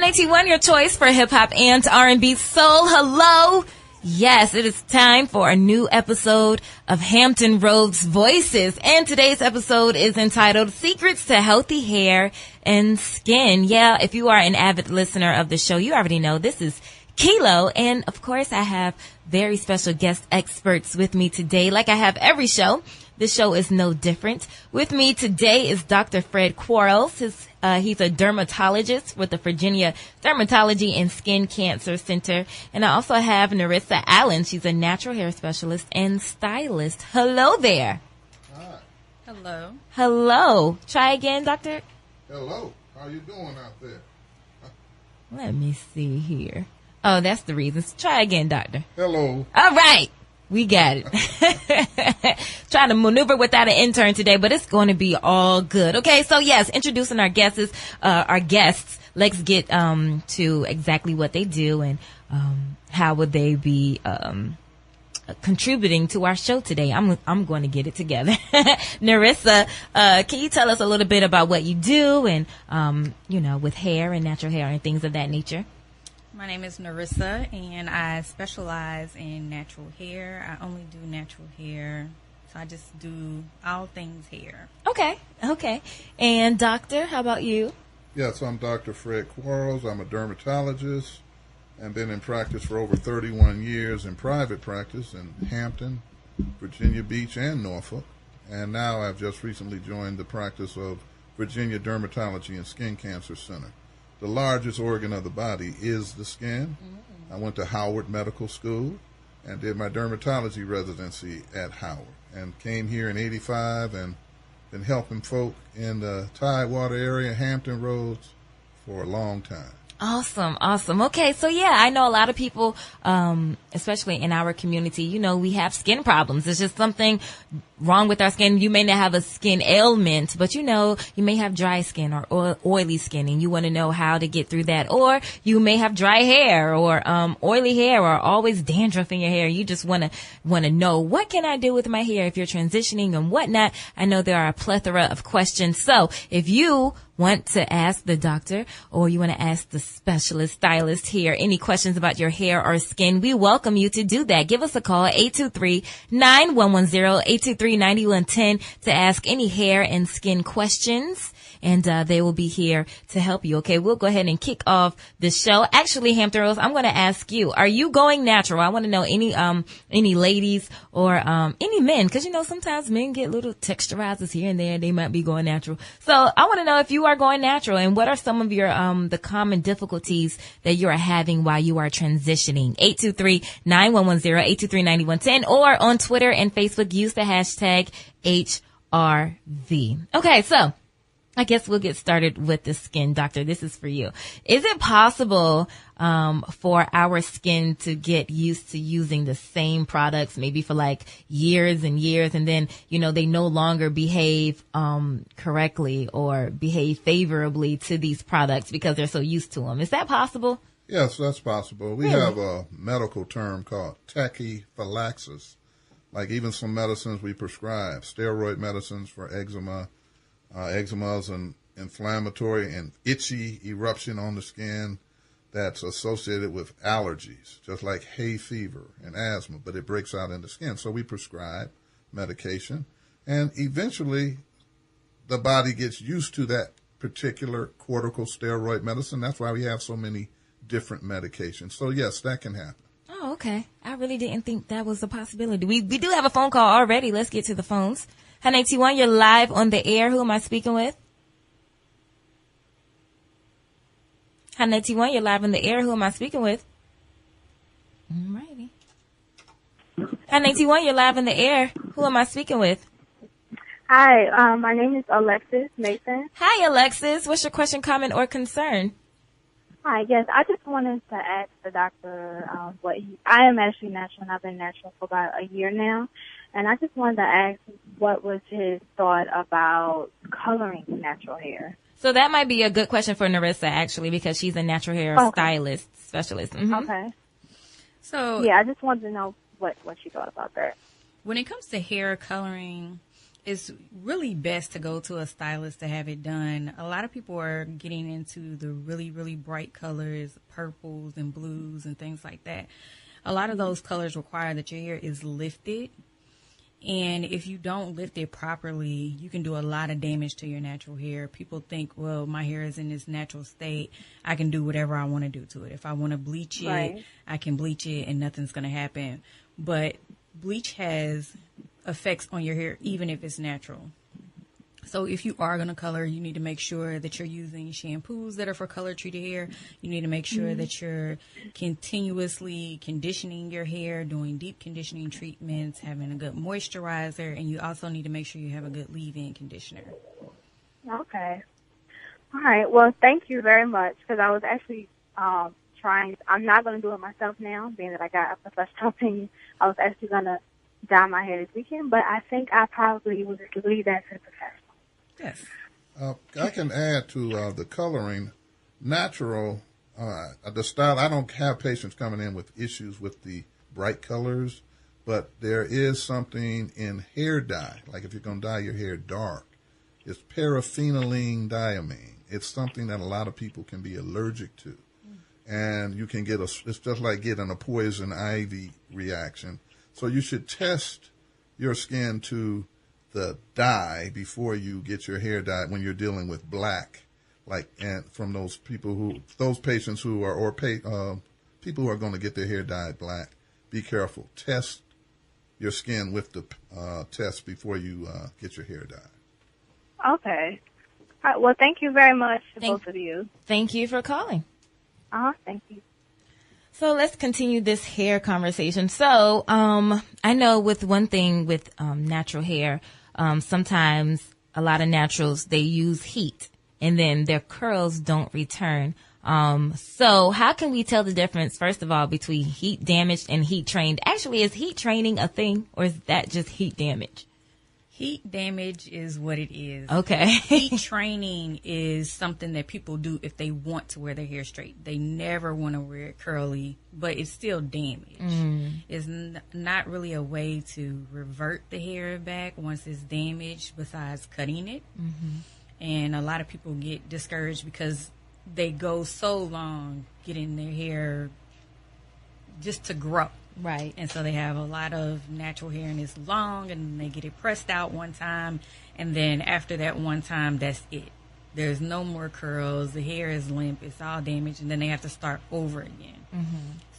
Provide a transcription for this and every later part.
181, your choice for hip-hop and R&B soul. Hello. Yes, it is time for a new episode of Hampton Roads Voices. And today's episode is entitled Secrets to Healthy Hair and Skin. Yeah, if you are an avid listener of the show, you already know this is Khilo. And of course, I have very special guest experts with me today, like I have every show. This show is no different. With me today is Dr. Fred Quarles. He's a dermatologist with the Virginia Dermatology and Skin Cancer Center. And I also have Nerissa Allen. She's a natural hair specialist and stylist. Hello there. Hi. Hello. Hello. Try again, doctor. Hello. How you doing out there? Let me see here. Oh, that's the reason. Try again, doctor. Hello. All right. We got it. Trying to maneuver without an intern today, but it's going to be all good. Okay, so yes, introducing our guests. Let's get to exactly what they do and how would they be contributing to our show today. I'm going to get it together. Nerissa, can you tell us a little bit about what you do and with hair and natural hair and things of that nature? My name is Nerissa, and I specialize in natural hair. I only do natural hair, so I just do all things hair. Okay. And doctor, how about you? Yes, I'm Dr. Fred Quarles. I'm a dermatologist and been in practice for over 31 years in private practice in Hampton, Virginia Beach, and Norfolk. And now I've just recently joined the practice of Virginia Dermatology and Skin Cancer Center. The largest organ of the body is the skin. Mm-hmm. I went to Howard Medical School and did my dermatology residency at Howard and came here in 85 and been helping folk in the Tidewater area, Hampton Roads, for a long time. Awesome. Okay, so yeah, I know a lot of people, especially in our community, we have skin problems. It's just something wrong with our skin. You may not have a skin ailment, but you may have dry skin or oily skin, and you want to know how to get through that. Or you may have dry hair or oily hair or always dandruff in your hair. You just want to know, what can I do with my hair if you're transitioning and whatnot? I know there are a plethora of questions. So if you want to ask the doctor or you want to ask the specialist stylist here any questions about your hair or skin, we welcome you to do that. Give us a call, 823-9110, 823-9110, to ask any hair and skin questions. And they will be here to help you. Okay, we'll go ahead and kick off the show. Actually, Hampton Rose, I'm going to ask you, are you going natural? I want to know any ladies or any men, because sometimes men get little texturizers here and there. They might be going natural. So I want to know if you are going natural and what are some of your the common difficulties that you are having while you are transitioning. 823-9110, 823-9110, or on Twitter and Facebook, use the hashtag HRV. Okay, so I guess we'll get started with the skin, doctor. This is for you. Is it possible for our skin to get used to using the same products maybe for like years and years, and then, they no longer behave correctly or behave favorably to these products because they're so used to them? Is that possible? Yes, that's possible. We have a medical term called tachyphylaxis. Like even some medicines we prescribe, steroid medicines for eczema. Eczema is an inflammatory and itchy eruption on the skin that's associated with allergies, just like hay fever and asthma, but it breaks out in the skin. So we prescribe medication, and eventually the body gets used to that particular corticosteroid medicine. That's why we have so many different medications. So yes, that can happen. Oh, okay. I really didn't think that was a possibility. We do have a phone call already. Let's get to the phones. 181, you're live on the air. Who am I speaking with? 181, you're live on the air. Who am I speaking with? Alrighty. 181, you're live on the air. Who am I speaking with? Hi, my name is Alexis Mason. Hi, Alexis. What's your question, comment, or concern? Hi, yes, I just wanted to ask the doctor I am actually natural, and I've been natural for about a year now. And I just wanted to ask what was his thought about coloring natural hair. So that might be a good question for Nerissa, actually, because she's a natural hair stylist specialist. Mm-hmm. Okay. So yeah, I just wanted to know what she thought about that. When it comes to hair coloring, it's really best to go to a stylist to have it done. A lot of people are getting into the really, really bright colors, purples and blues and things like that. A lot of those colors require that your hair is lifted. And if you don't lift it properly, you can do a lot of damage to your natural hair. People think, well, my hair is in this natural state. I can do whatever I want to do to it. If I want to bleach it, Right. I can bleach it and nothing's going to happen. But bleach has effects on your hair, even if it's natural. So if you are going to color, you need to make sure that you're using shampoos that are for color treated hair. You need to make sure that you're continuously conditioning your hair, doing deep conditioning treatments, having a good moisturizer, and you also need to make sure you have a good leave-in conditioner. Okay. All right. Well, thank you very much, because I was actually trying. I'm not going to do it myself now, being that I got a professional opinion. I was actually going to dye my hair this weekend, but I think I probably will just leave that to the professional. Yes. I can add to the coloring, natural, the style. I don't have patients coming in with issues with the bright colors, but there is something in hair dye, like if you're going to dye your hair dark, it's paraphenylene diamine. It's something that a lot of people can be allergic to. And you can get it's just like getting a poison ivy reaction. So you should test your skin to the dye before you get your hair dyed when you're dealing with black, and from those patients who are, people who are going to get their hair dyed black, be careful. Test your skin with the test before you get your hair dyed. Okay. All right. Well, thank you very much to both of you. Thank you for calling. Thank you. So let's continue this hair conversation. So I know with one thing with natural hair, sometimes a lot of naturals, they use heat and then their curls don't return. So how can we tell the difference, first of all, between heat damaged and heat trained? Actually, is heat training a thing, or is that just heat damage? Heat damage is what it is. Okay. Heat training is something that people do if they want to wear their hair straight. They never want to wear it curly, but it's still damage. It's not really a way to revert the hair back once it's damaged besides cutting it. And a lot of people get discouraged because they go so long getting their hair just to grow. Right. And so they have a lot of natural hair and it's long, and they get it pressed out one time, and then after that one time, that's it. There's no more curls. The hair is limp. It's all damaged, and then they have to start over again.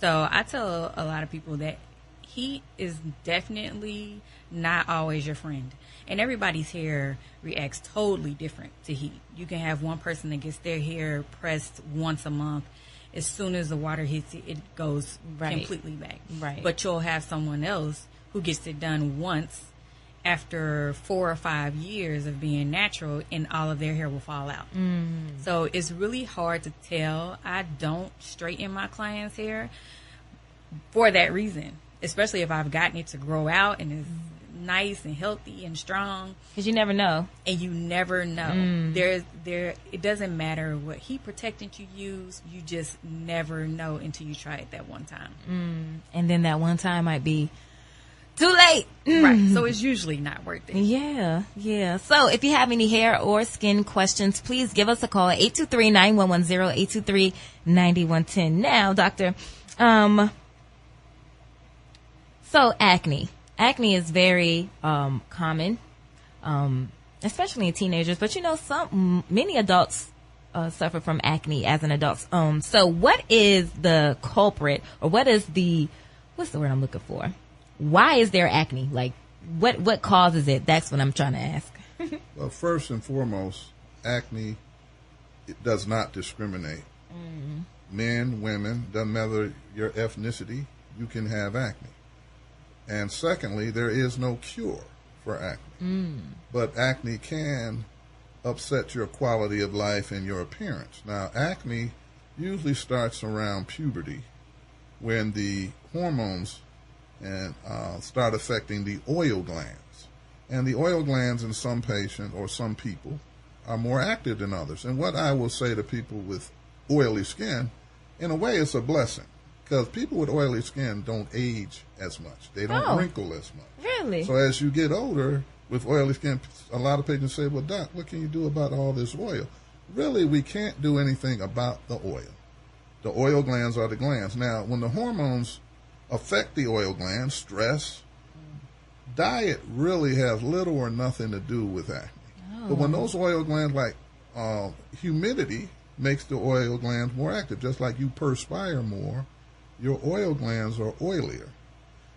So I tell a lot of people that heat is definitely not always your friend. And everybody's hair reacts totally different to heat. You can have one person that gets their hair pressed once a month. As soon as the water hits it, it goes completely back. Right. But you'll have someone else who gets it done once after 4 or 5 years of being natural, and all of their hair will fall out. So it's really hard to tell. I don't straighten my clients' hair for that reason, especially if I've gotten it to grow out and it's nice and healthy and strong. Because you never know. And you never know. It doesn't matter what heat protectant you use. You just never know until you try it that one time. And then that one time might be too late. Right. So it's usually not worth it. Yeah. So if you have any hair or skin questions, please give us a call at 823-9110, 823-9110. Now, doctor, so acne. Acne is very common, especially in teenagers. But many adults suffer from acne as an adult. So what is the culprit, or what's the word I'm looking for? Why is there acne? Like, what causes it? That's what I'm trying to ask. Well, first and foremost, acne, it does not discriminate. Men, women, doesn't matter your ethnicity, you can have acne. And secondly, there is no cure for acne. But acne can upset your quality of life and your appearance. Now, acne usually starts around puberty, when the hormones start affecting the oil glands. And the oil glands in some patients or some people are more active than others. And what I will say to people with oily skin, in a way, it's a blessing. Because people with oily skin don't age as much. They don't wrinkle as much. Really? So as you get older, with oily skin, a lot of patients say, well, doc, what can you do about all this oil? Really, we can't do anything about the oil. The oil glands are the glands. Now, when the hormones affect the oil glands, stress, diet really has little or nothing to do with acne. But when those oil glands, like humidity, makes the oil glands more active, just like you perspire more, your oil glands are oilier,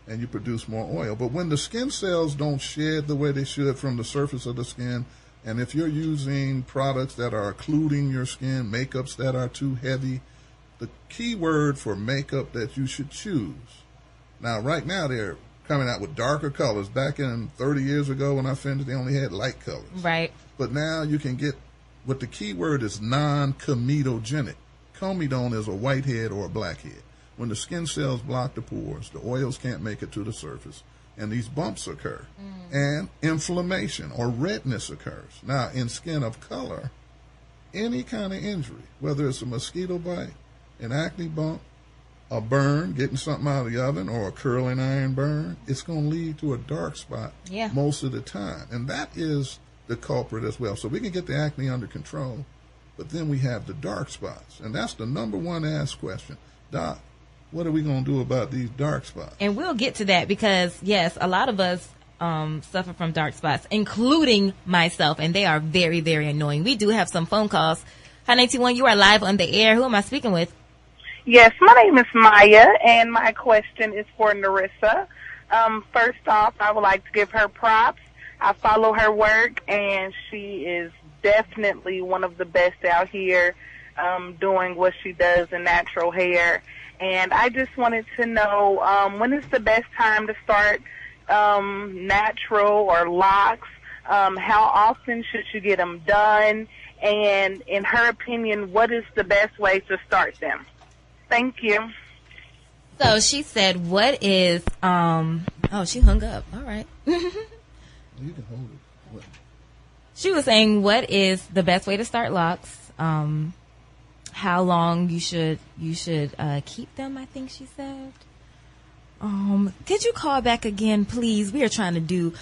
and you produce more oil. But when the skin cells don't shed the way they should from the surface of the skin, and if you're using products that are occluding your skin, makeups that are too heavy, the key word for makeup that you should choose. Now, right now, they're coming out with darker colors. Back in 30 years ago when I finished, they only had light colors. Right. But now you can get, what the key word is, non-comedogenic. Comedone is a whitehead or a blackhead. When the skin cells block the pores, the oils can't make it to the surface, and these bumps occur. And inflammation or redness occurs. Now, in skin of color, any kind of injury, whether it's a mosquito bite, an acne bump, a burn, getting something out of the oven, or a curling iron burn, it's going to lead to a dark spot most of the time. And that is the culprit as well. So we can get the acne under control, but then we have the dark spots. And that's the number one asked question. Doc, what are we going to do about these dark spots? And we'll get to that because, yes, a lot of us suffer from dark spots, including myself, and they are very, very annoying. We do have some phone calls. Hi, 91, you are live on the air. Who am I speaking with? Yes, my name is Maya, and my question is for Nerissa. First off, I would like to give her props. I follow her work, and she is definitely one of the best out here doing what she does in natural hair. And I just wanted to know when is the best time to start natural or locks? How often should you get them done? And in her opinion, what is the best way to start them? Thank you. So she said, what is, oh, she hung up. All right. You can hold it. What? She was saying, what is the best way to start locks? How long you should keep them, I think she said. Could you call back again, please? We are trying to do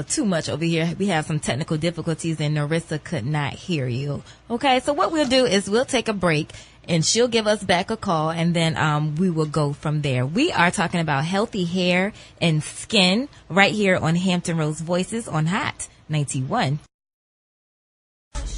too much over here. We have some technical difficulties, and Nerissa could not hear you. Okay, so what we'll do is we'll take a break, and she'll give us back a call, and then we will go from there. We are talking about healthy hair and skin right here on Hampton Roads Voices on Hot 91.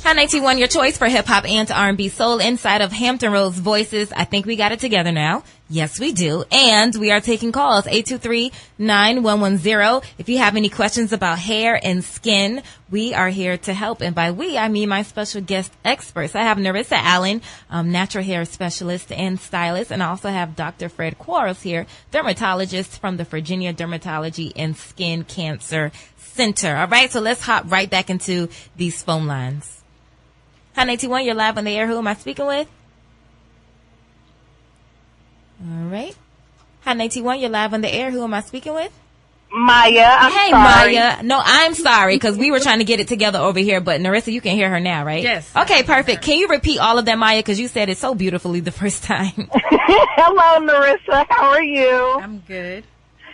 Hot 91, your choice for hip-hop and R&B soul inside of Hampton Roads Voices. I think we got it together now. Yes, we do. And we are taking calls, 823-9110. If you have any questions about hair and skin, we are here to help. And by we, I mean my special guest experts. I have Nerissa Allen, natural hair specialist and stylist. And I also have Dr. Fred Quarles here, dermatologist from the Virginia Dermatology and Skin Cancer Center. All right, so let's hop right back into these phone lines. Hi, 91, you're live on the air. Who am I speaking with? All right. Hi, 91, you're live on the air. Who am I speaking with? Maya, I'm sorry. Maya. No, I'm sorry because we were trying to get it together over here, but Nerissa, you can hear her now, right? Yes. Okay, perfect. Can you repeat all of that, Maya, because you said it so beautifully the first time. Hello, Nerissa. How are you? I'm good.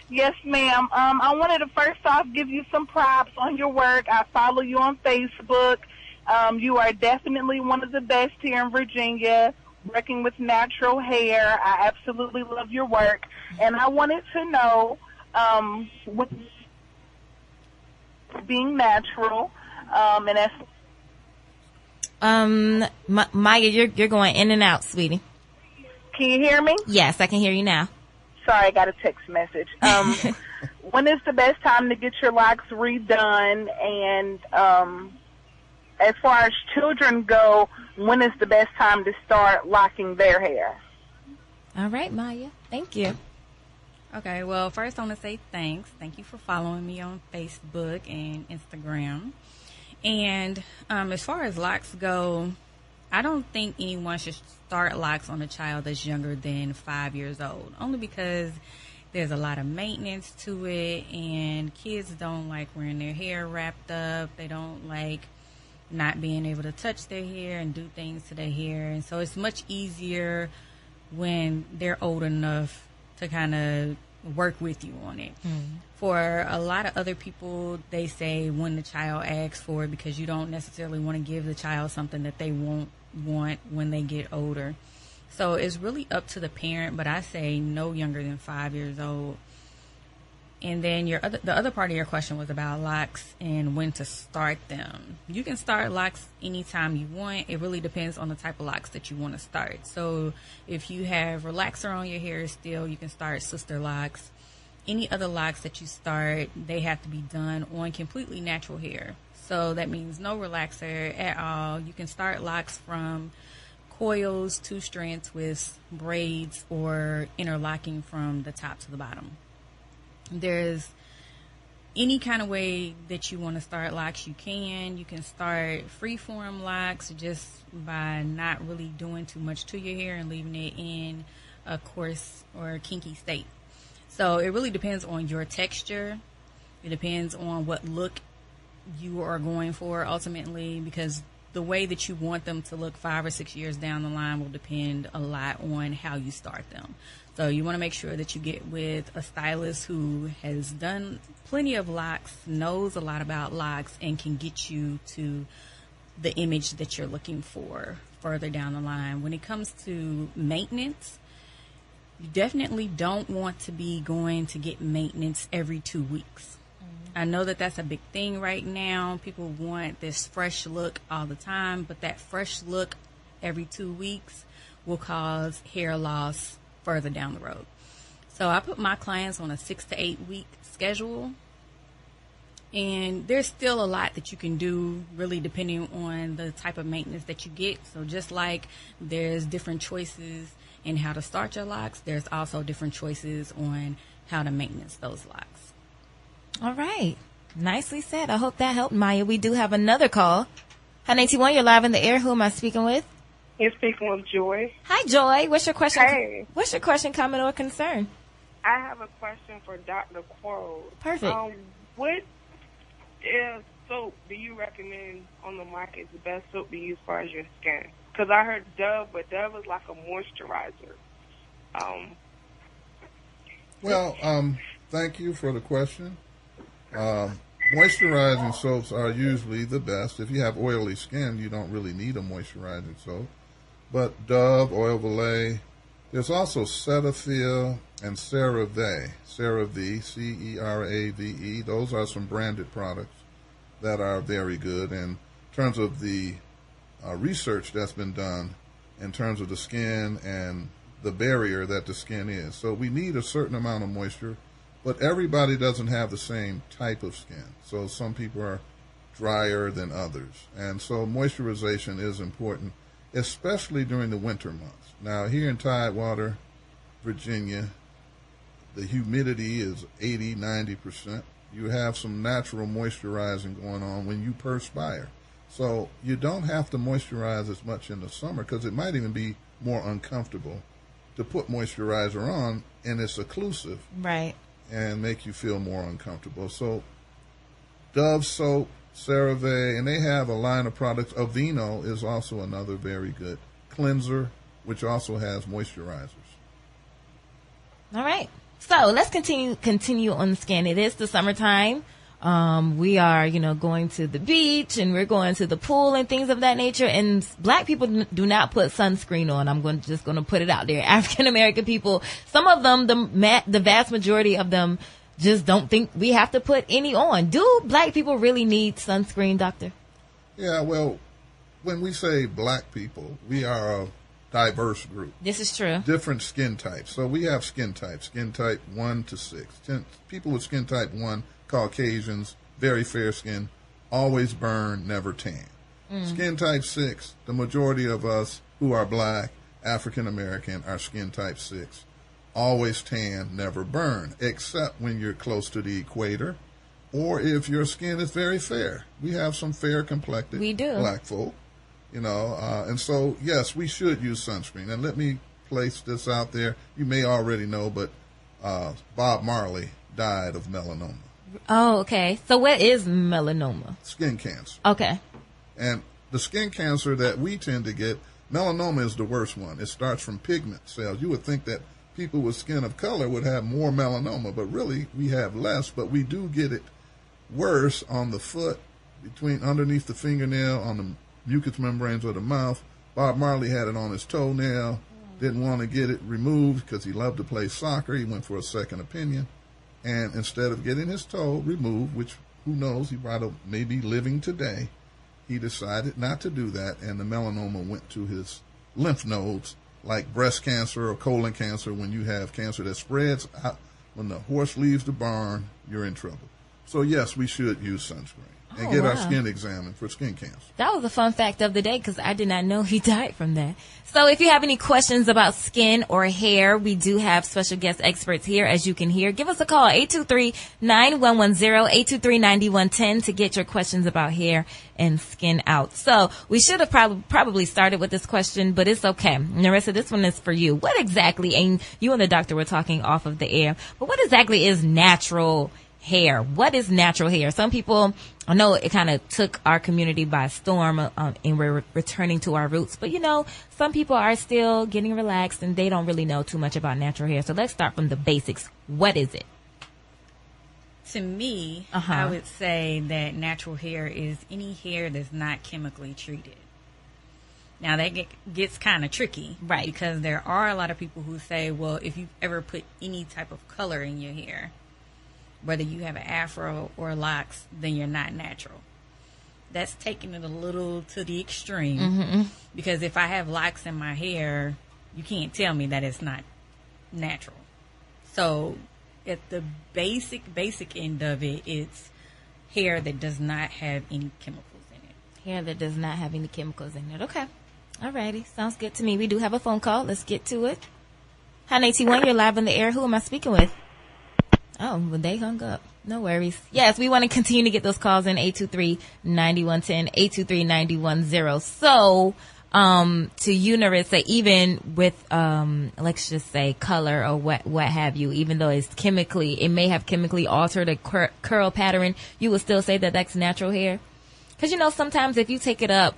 Yes, ma'am. I wanted to first off give you some props on your work. I follow you on Facebook. You are definitely one of the best here in Virginia, working with natural hair. I absolutely love your work. And I wanted to know, with being natural, and that's... Maya, you're going in and out, sweetie. Can you hear me? Yes, I can hear you now. Sorry, I got a text message. When is the best time to get your locks redone? And as far as children go, when is the best time to start locking their hair? All right, Maya. Thank you. Okay, well, first I want to say thanks. Thank you for following me on Facebook and Instagram. And as far as locks go, I don't think anyone should start locks on a child that's younger than 5 years old, only because there's a lot of maintenance to it, and kids don't like wearing their hair wrapped up. They don't like not being able to touch their hair and do things to their hair. And so it's much easier when they're old enough to kind of, work with you on it. For a lot of other people, they say when the child asks for it, because you don't necessarily want to give the child something that they won't want when they get older. So it's really up to the parent, but I say no younger than 5 years old. And then the other part of your question was about locks and when to start them. You can start locks anytime you want. It really depends on the type of locks that you want to start. So if you have relaxer on your hair still, you can start sister locks. Any other locks that you start, they have to be done on completely natural hair. So that means no relaxer at all. You can start locks from coils, 2 strands with braids, or interlocking from the top to the bottom. There's any kind of way that you want to start locks, you can. You can start freeform locks just by not really doing too much to your hair and leaving it in a coarse or kinky state. So it really depends on your texture. It depends on what look you are going for ultimately, because the way that you want them to look 5 or 6 years down the line will depend a lot on how you start them. So you want to make sure that you get with a stylist who has done plenty of locks, knows a lot about locks, and can get you to the image that you're looking for further down the line. When it comes to maintenance, you definitely don't want to be going to get maintenance every 2 weeks. I know that that's a big thing right now. People want this fresh look all the time, but that fresh look every 2 weeks will cause hair loss further down the road. So I put my clients on a 6 to 8 week schedule, and there's still a lot that you can do really depending on the type of maintenance that you get. So just like there's different choices in how to start your locks, there's also different choices on how to maintenance those locks. All right. Nicely said. I hope that helped, Maya. We do have another call. Hi, 91, you're live in the air. Who am I speaking with? You're speaking with Joy. Hi, Joy. What's your question? Hey. What's your question, comment, or concern? I have a question for Dr. Quarles. Perfect. What soap do you recommend on the market is the best soap to use for your skin? Because I heard Dove, but Dove is like a moisturizer. Thank you for the question. Moisturizing soaps are usually the best. If you have oily skin, you don't really need a moisturizing soap. But Dove, Oil Valet, there's also Cetaphil and CeraVe, CeraVe, C-E-R-A-V-E. Those are some branded products that are very good. And in terms of the research that's been done in terms of the skin and the barrier that the skin is. So we need a certain amount of moisture, but everybody doesn't have the same type of skin. So some people are drier than others. And so moisturization is important, especially during the winter months. Now, here in Tidewater, Virginia, the humidity is 80, 90%. You have some natural moisturizing going on when you perspire. So you don't have to moisturize as much in the summer because it might even be more uncomfortable to put moisturizer on, and it's occlusive. Right. And make you feel more uncomfortable. So Dove soap, CeraVe, and they have a line of products. Aveeno is also another very good cleanser, which also has moisturizers. All right. So let's continue on the skin. It is the summertime. We are, going to the beach and we're going to the pool and things of that nature. And black people do not put sunscreen on. I'm just going to put it out there. African American people, some of them, the vast majority of them, just don't think we have to put any on. Do black people really need sunscreen, doctor? Yeah, well, when we say black people, we are a diverse group. This is true. Different skin types. So we have skin type 1 to 6. People with skin type 1, Caucasians, very fair skin, always burn, never tan. Skin type 6, the majority of us who are black, African American, are skin type 6. Always tan, never burn, except when you're close to the equator or if your skin is very fair. We have some fair complected black folk, and so, yes, we should use sunscreen. And let me place this out there. You may already know, but Bob Marley died of melanoma. Oh, okay. So what is melanoma? Skin cancer. Okay. And the skin cancer that we tend to get, melanoma is the worst one. It starts from pigment cells. You would think that people with skin of color would have more melanoma, but really we have less, but we do get it worse on the foot, underneath the fingernail, on the mucous membranes of the mouth. Bob Marley had it on his toenail, didn't want to get it removed because he loved to play soccer. He went for a second opinion, and instead of getting his toe removed, which who knows, he may be living today, he decided not to do that, and the melanoma went to his lymph nodes, like breast cancer or colon cancer. When you have cancer that spreads out, when the horse leaves the barn, you're in trouble. So yes, we should use sunscreen and get our skin examined for skin cancer. That was a fun fact of the day because I did not know he died from that. So if you have any questions about skin or hair, we do have special guest experts here, as you can hear. Give us a call, 823-9110, 823-9110 to get your questions about hair and skin out. So we should have probably started with this question, but it's okay. Nerissa, this one is for you. What exactly, and you and the doctor were talking off of the air, but what exactly is natural hair? What is natural hair? Some people, I know it kind of took our community by storm, and we're returning to our roots. But, some people are still getting relaxed and they don't really know too much about natural hair. So let's start from the basics. What is it? To me, I would say that natural hair is any hair that's not chemically treated. Now, that gets kind of tricky. Right. Because there are a lot of people who say, well, if you've ever put any type of color in your hair, whether you have an afro or locks, then you're not natural. That's taking it a little to the extreme. Because if I have locks in my hair, you can't tell me that it's not natural. So at the basic end of it, it's hair that does not have any chemicals in it. Hair that does not have any chemicals in it. Okay. Alrighty. Sounds good to me. We do have a phone call. Let's get to it. Hi, T1. You're live on the air. Who am I speaking with? Oh, well, they hung up. No worries. Yes, we want to continue to get those calls in, 823-9110, 823-9110. So, to you, Nerissa, even with, let's just say color or what have you, even though it may have chemically altered a curl pattern, you would still say that that's natural hair? Because, sometimes if you take it up,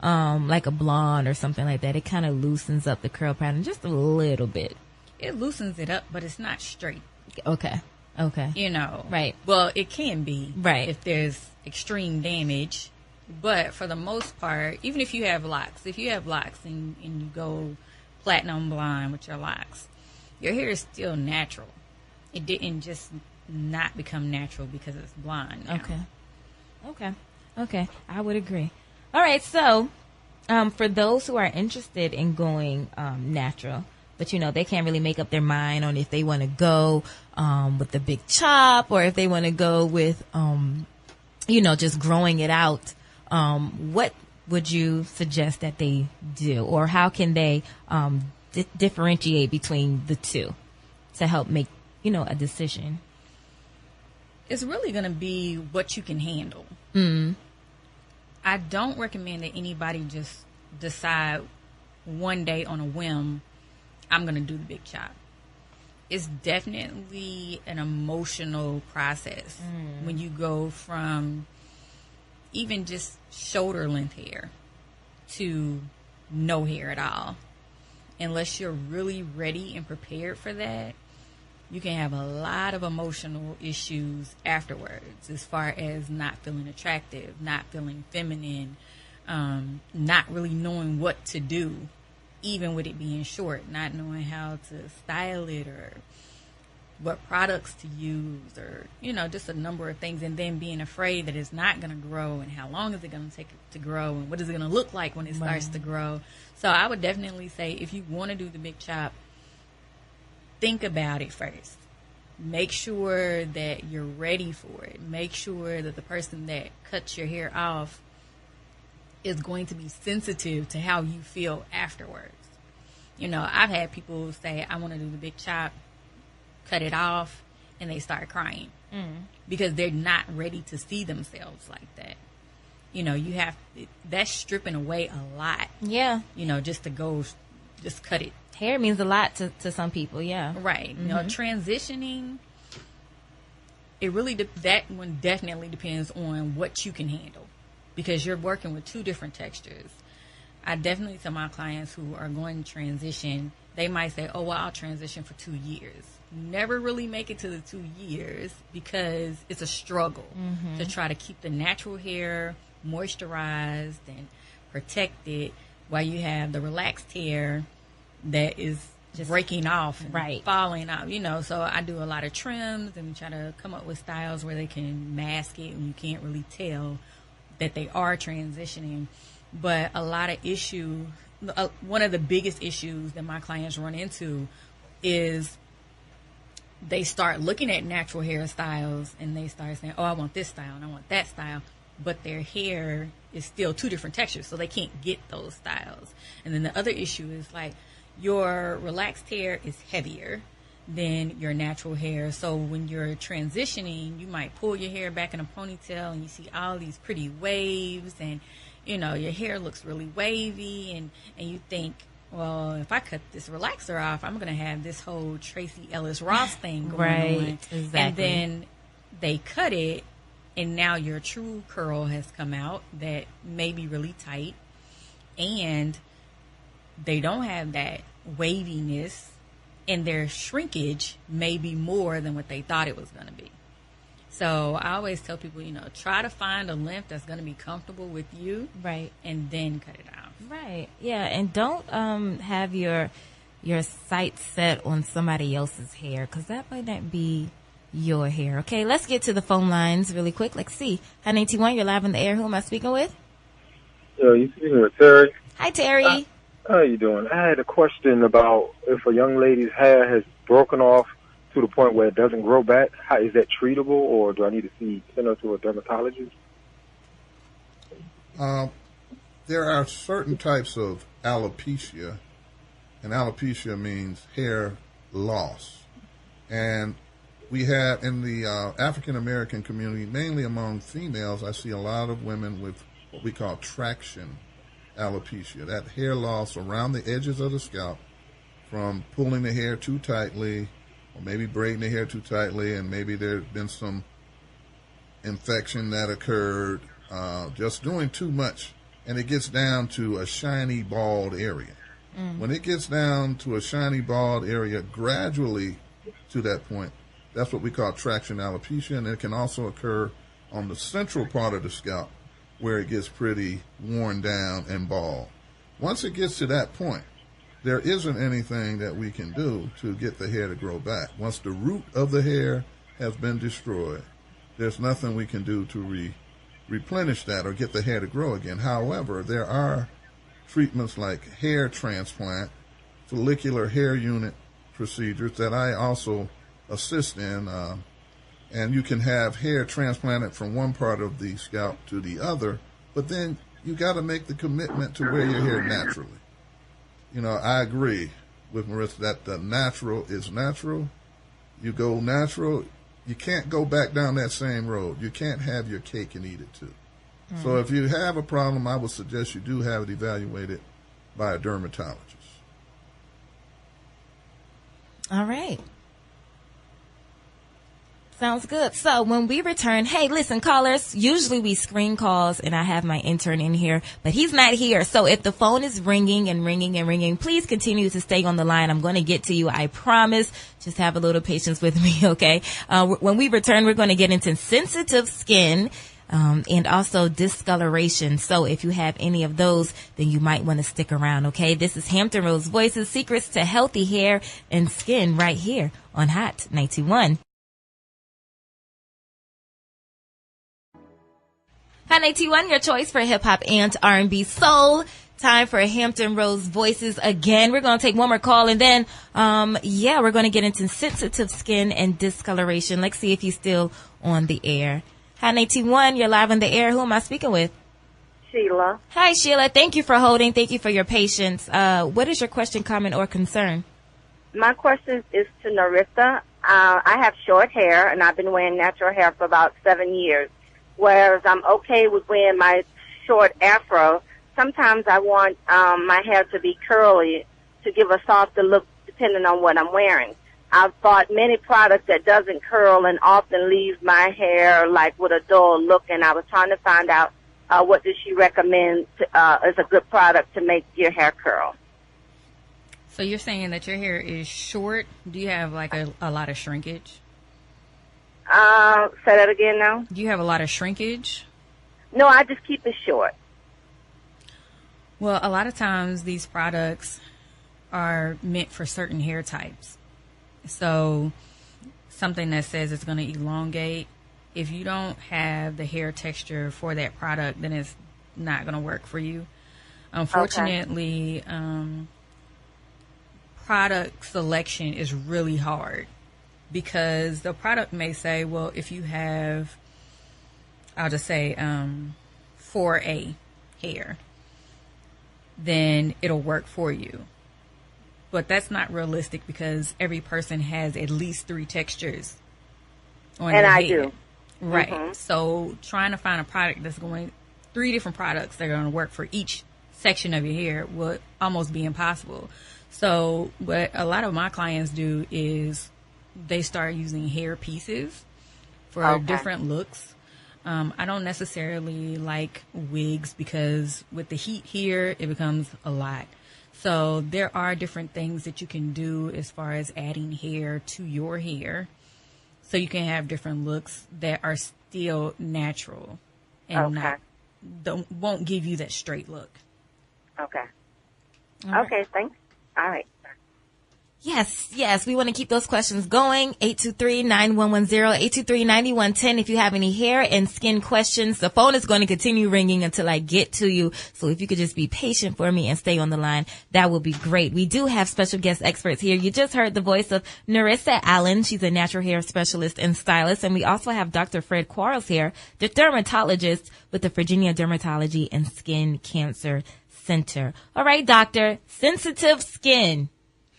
like a blonde or something like that, it kind of loosens up the curl pattern just a little bit. It loosens it up, but it's not straight. Okay. Right. Well, it can be. Right. If there's extreme damage. But for the most part, even if you have locks, and you go platinum blonde with your locks, your hair is still natural. It didn't just not become natural because it's blonde now. Okay. I would agree. All right. So, for those who are interested in going natural, but they can't really make up their mind on if they want to go with the big chop or if they want to go with just growing it out. What would you suggest that they do, or how can they differentiate between the two to help make a decision? It's really going to be what you can handle. I don't recommend that anybody just decide one day on a whim, I'm going to do the big chop. It's definitely an emotional process when you go from even just shoulder length hair to no hair at all. Unless you're really ready and prepared for that, you can have a lot of emotional issues afterwards, as far as not feeling attractive, not feeling feminine, not really knowing what to do, even with it being short, not knowing how to style it or what products to use, or just a number of things, and then being afraid that it's not going to grow, and how long is it going to take it to grow, and what is it going to look like when it starts to grow. So I would definitely say, if you want to do the big chop, think about it first. Make sure that you're ready for it. Make sure that the person that cuts your hair off is going to be sensitive to how you feel afterwards. I've had people say, I want to do the big chop, cut it off, and they start crying because they're not ready to see themselves like that. That's stripping away a lot. Yeah. Just cut it. Hair means a lot to some people, yeah. Right. Transitioning, that one definitely depends on what you can handle, because you're working with two different textures. I definitely tell my clients who are going to transition, they might say, oh, well, I'll transition for 2 years. Never really make it to the 2 years because it's a struggle to try to keep the natural hair moisturized and protected while you have the relaxed hair that is just breaking off and falling out, you know. So I do a lot of trims and try to come up with styles where they can mask it and you can't really tell that they are transitioning. But a lot of one of the biggest issues that my clients run into is they start looking at natural hairstyles and they start saying, oh, I want this style and I want that style. But their hair is still 2 different textures, so they can't get those styles. And then the other issue is like your relaxed hair is heavier than your natural hair. So when you're transitioning, you might pull your hair back in a ponytail and you see all these pretty waves and, you know, your hair looks really wavy and you think, well, if I cut this relaxer off, I'm going to have this whole Tracy Ellis Ross thing going on. Exactly. And then they cut it, and now your true curl has come out that may be really tight, and they don't have that waviness, and their shrinkage may be more than what they thought it was going to be. So I always tell people, you know, try to find a length that's going to be comfortable with you, right, and then cut it off. Right. Yeah, and don't have your sights set on somebody else's hair, because that might not be your hair. Okay, let's get to the phone lines really quick. Let's see. Hi, 91, you're live in the air. Who am I speaking with? Yeah, you speaking with Terry. Hi, Terry. How you doing? I had a question about if a young lady's hair has broken off to the point where it doesn't grow back. How is that treatable, or do I need to send her to a dermatologist? There are certain types of alopecia, and alopecia means hair loss. And we have in the African American community, mainly among females, I see a lot of women with what we call traction alopecia, that hair loss around the edges of the scalp from pulling the hair too tightly or maybe braiding the hair too tightly, and maybe there's been some infection that occurred, just doing too much, and it gets down to a shiny, bald area. When it gets down to a shiny, bald area gradually to that point, that's what we call traction alopecia, and it can also occur on the central part of the scalp where it gets pretty worn down and bald. Once it gets to that point, there isn't anything that we can do to get the hair to grow back. Once the root of the hair has been destroyed, there's nothing we can do to replenish that or get the hair to grow again. However, there are treatments like hair transplant, follicular hair unit procedures that I also assist in, and you can have hair transplanted from one part of the scalp to the other, but then you got to make the commitment to wear your hair naturally. You know, I agree with Nerissa that the natural is natural. You go natural, you can't go back down that same road. You can't have your cake and eat it too. So if you have a problem, I would suggest you do have it evaluated by a dermatologist. All right. Sounds good. So when we return, hey, listen, callers, usually we screen calls and I have my intern in here, but he's not here. So if the phone is ringing and ringing and ringing, please continue to stay on the line. I'm going to get to you. I promise. Just have a little patience with me, okay? When we return, we're going to get into sensitive skin, and also discoloration. So if you have any of those, then you might want to stick around, okay? This is Hampton Roads Voices, Secrets to Healthy Hair and Skin, right here on Hot 91. Hot 91, your choice for hip-hop and R&B soul. Time for Hampton Roads Voices again. We're going to take one more call, and then, we're going to get into sensitive skin and discoloration. Let's see if he's still on the air. Hot 91, you're live on the air. Who am I speaking with? Sheila. Hi, Sheila. Thank you for holding. Thank you for your patience. What is your question, comment, or concern? My question is to Nerissa. I have short hair, and I've been wearing natural hair for about 7 years. Whereas I'm okay with wearing my short afro, sometimes I want my hair to be curly to give a softer look depending on what I'm wearing. I've bought many products that doesn't curl and often leaves my hair like with a dull look, and I was trying to find out what does she recommend as a good product to make your hair curl? So you're saying that your hair is short. Do you have like a lot of shrinkage? Say that again now. Do you have a lot of shrinkage? No, I just keep it short. Well, a lot of times these products are meant for certain hair types. So something that says it's going to elongate, if you don't have the hair texture for that product, then it's not going to work for you. Unfortunately, product selection is really hard because the product may say, well, if you have, I'll just say 4A hair, then it'll work for you. But that's not realistic because every person has at least 3 textures on their I head. do. Right. Mm-hmm. So trying to find a product that's going, 3 different products that are going to work for each section of your hair would almost be impossible. So what a lot of my clients do is they start using hair pieces for different looks. I don't necessarily like wigs because with the heat here, it becomes a lot. So there are different things that you can do as far as adding hair to your hair so you can have different looks that are still natural and won't give you that straight look. Okay. Right. Okay, thanks. All right. Yes. We want to keep those questions going. 823-9110, 823-9110. If you have any hair and skin questions, the phone is going to continue ringing until I get to you. So if you could just be patient for me and stay on the line, that would be great. We do have special guest experts here. You just heard the voice of Nerissa Allen. She's a natural hair specialist and stylist. And we also have Dr. Fred Quarles here, the dermatologist with the Virginia Dermatology and Skin Cancer Center. All right, doctor, sensitive skin.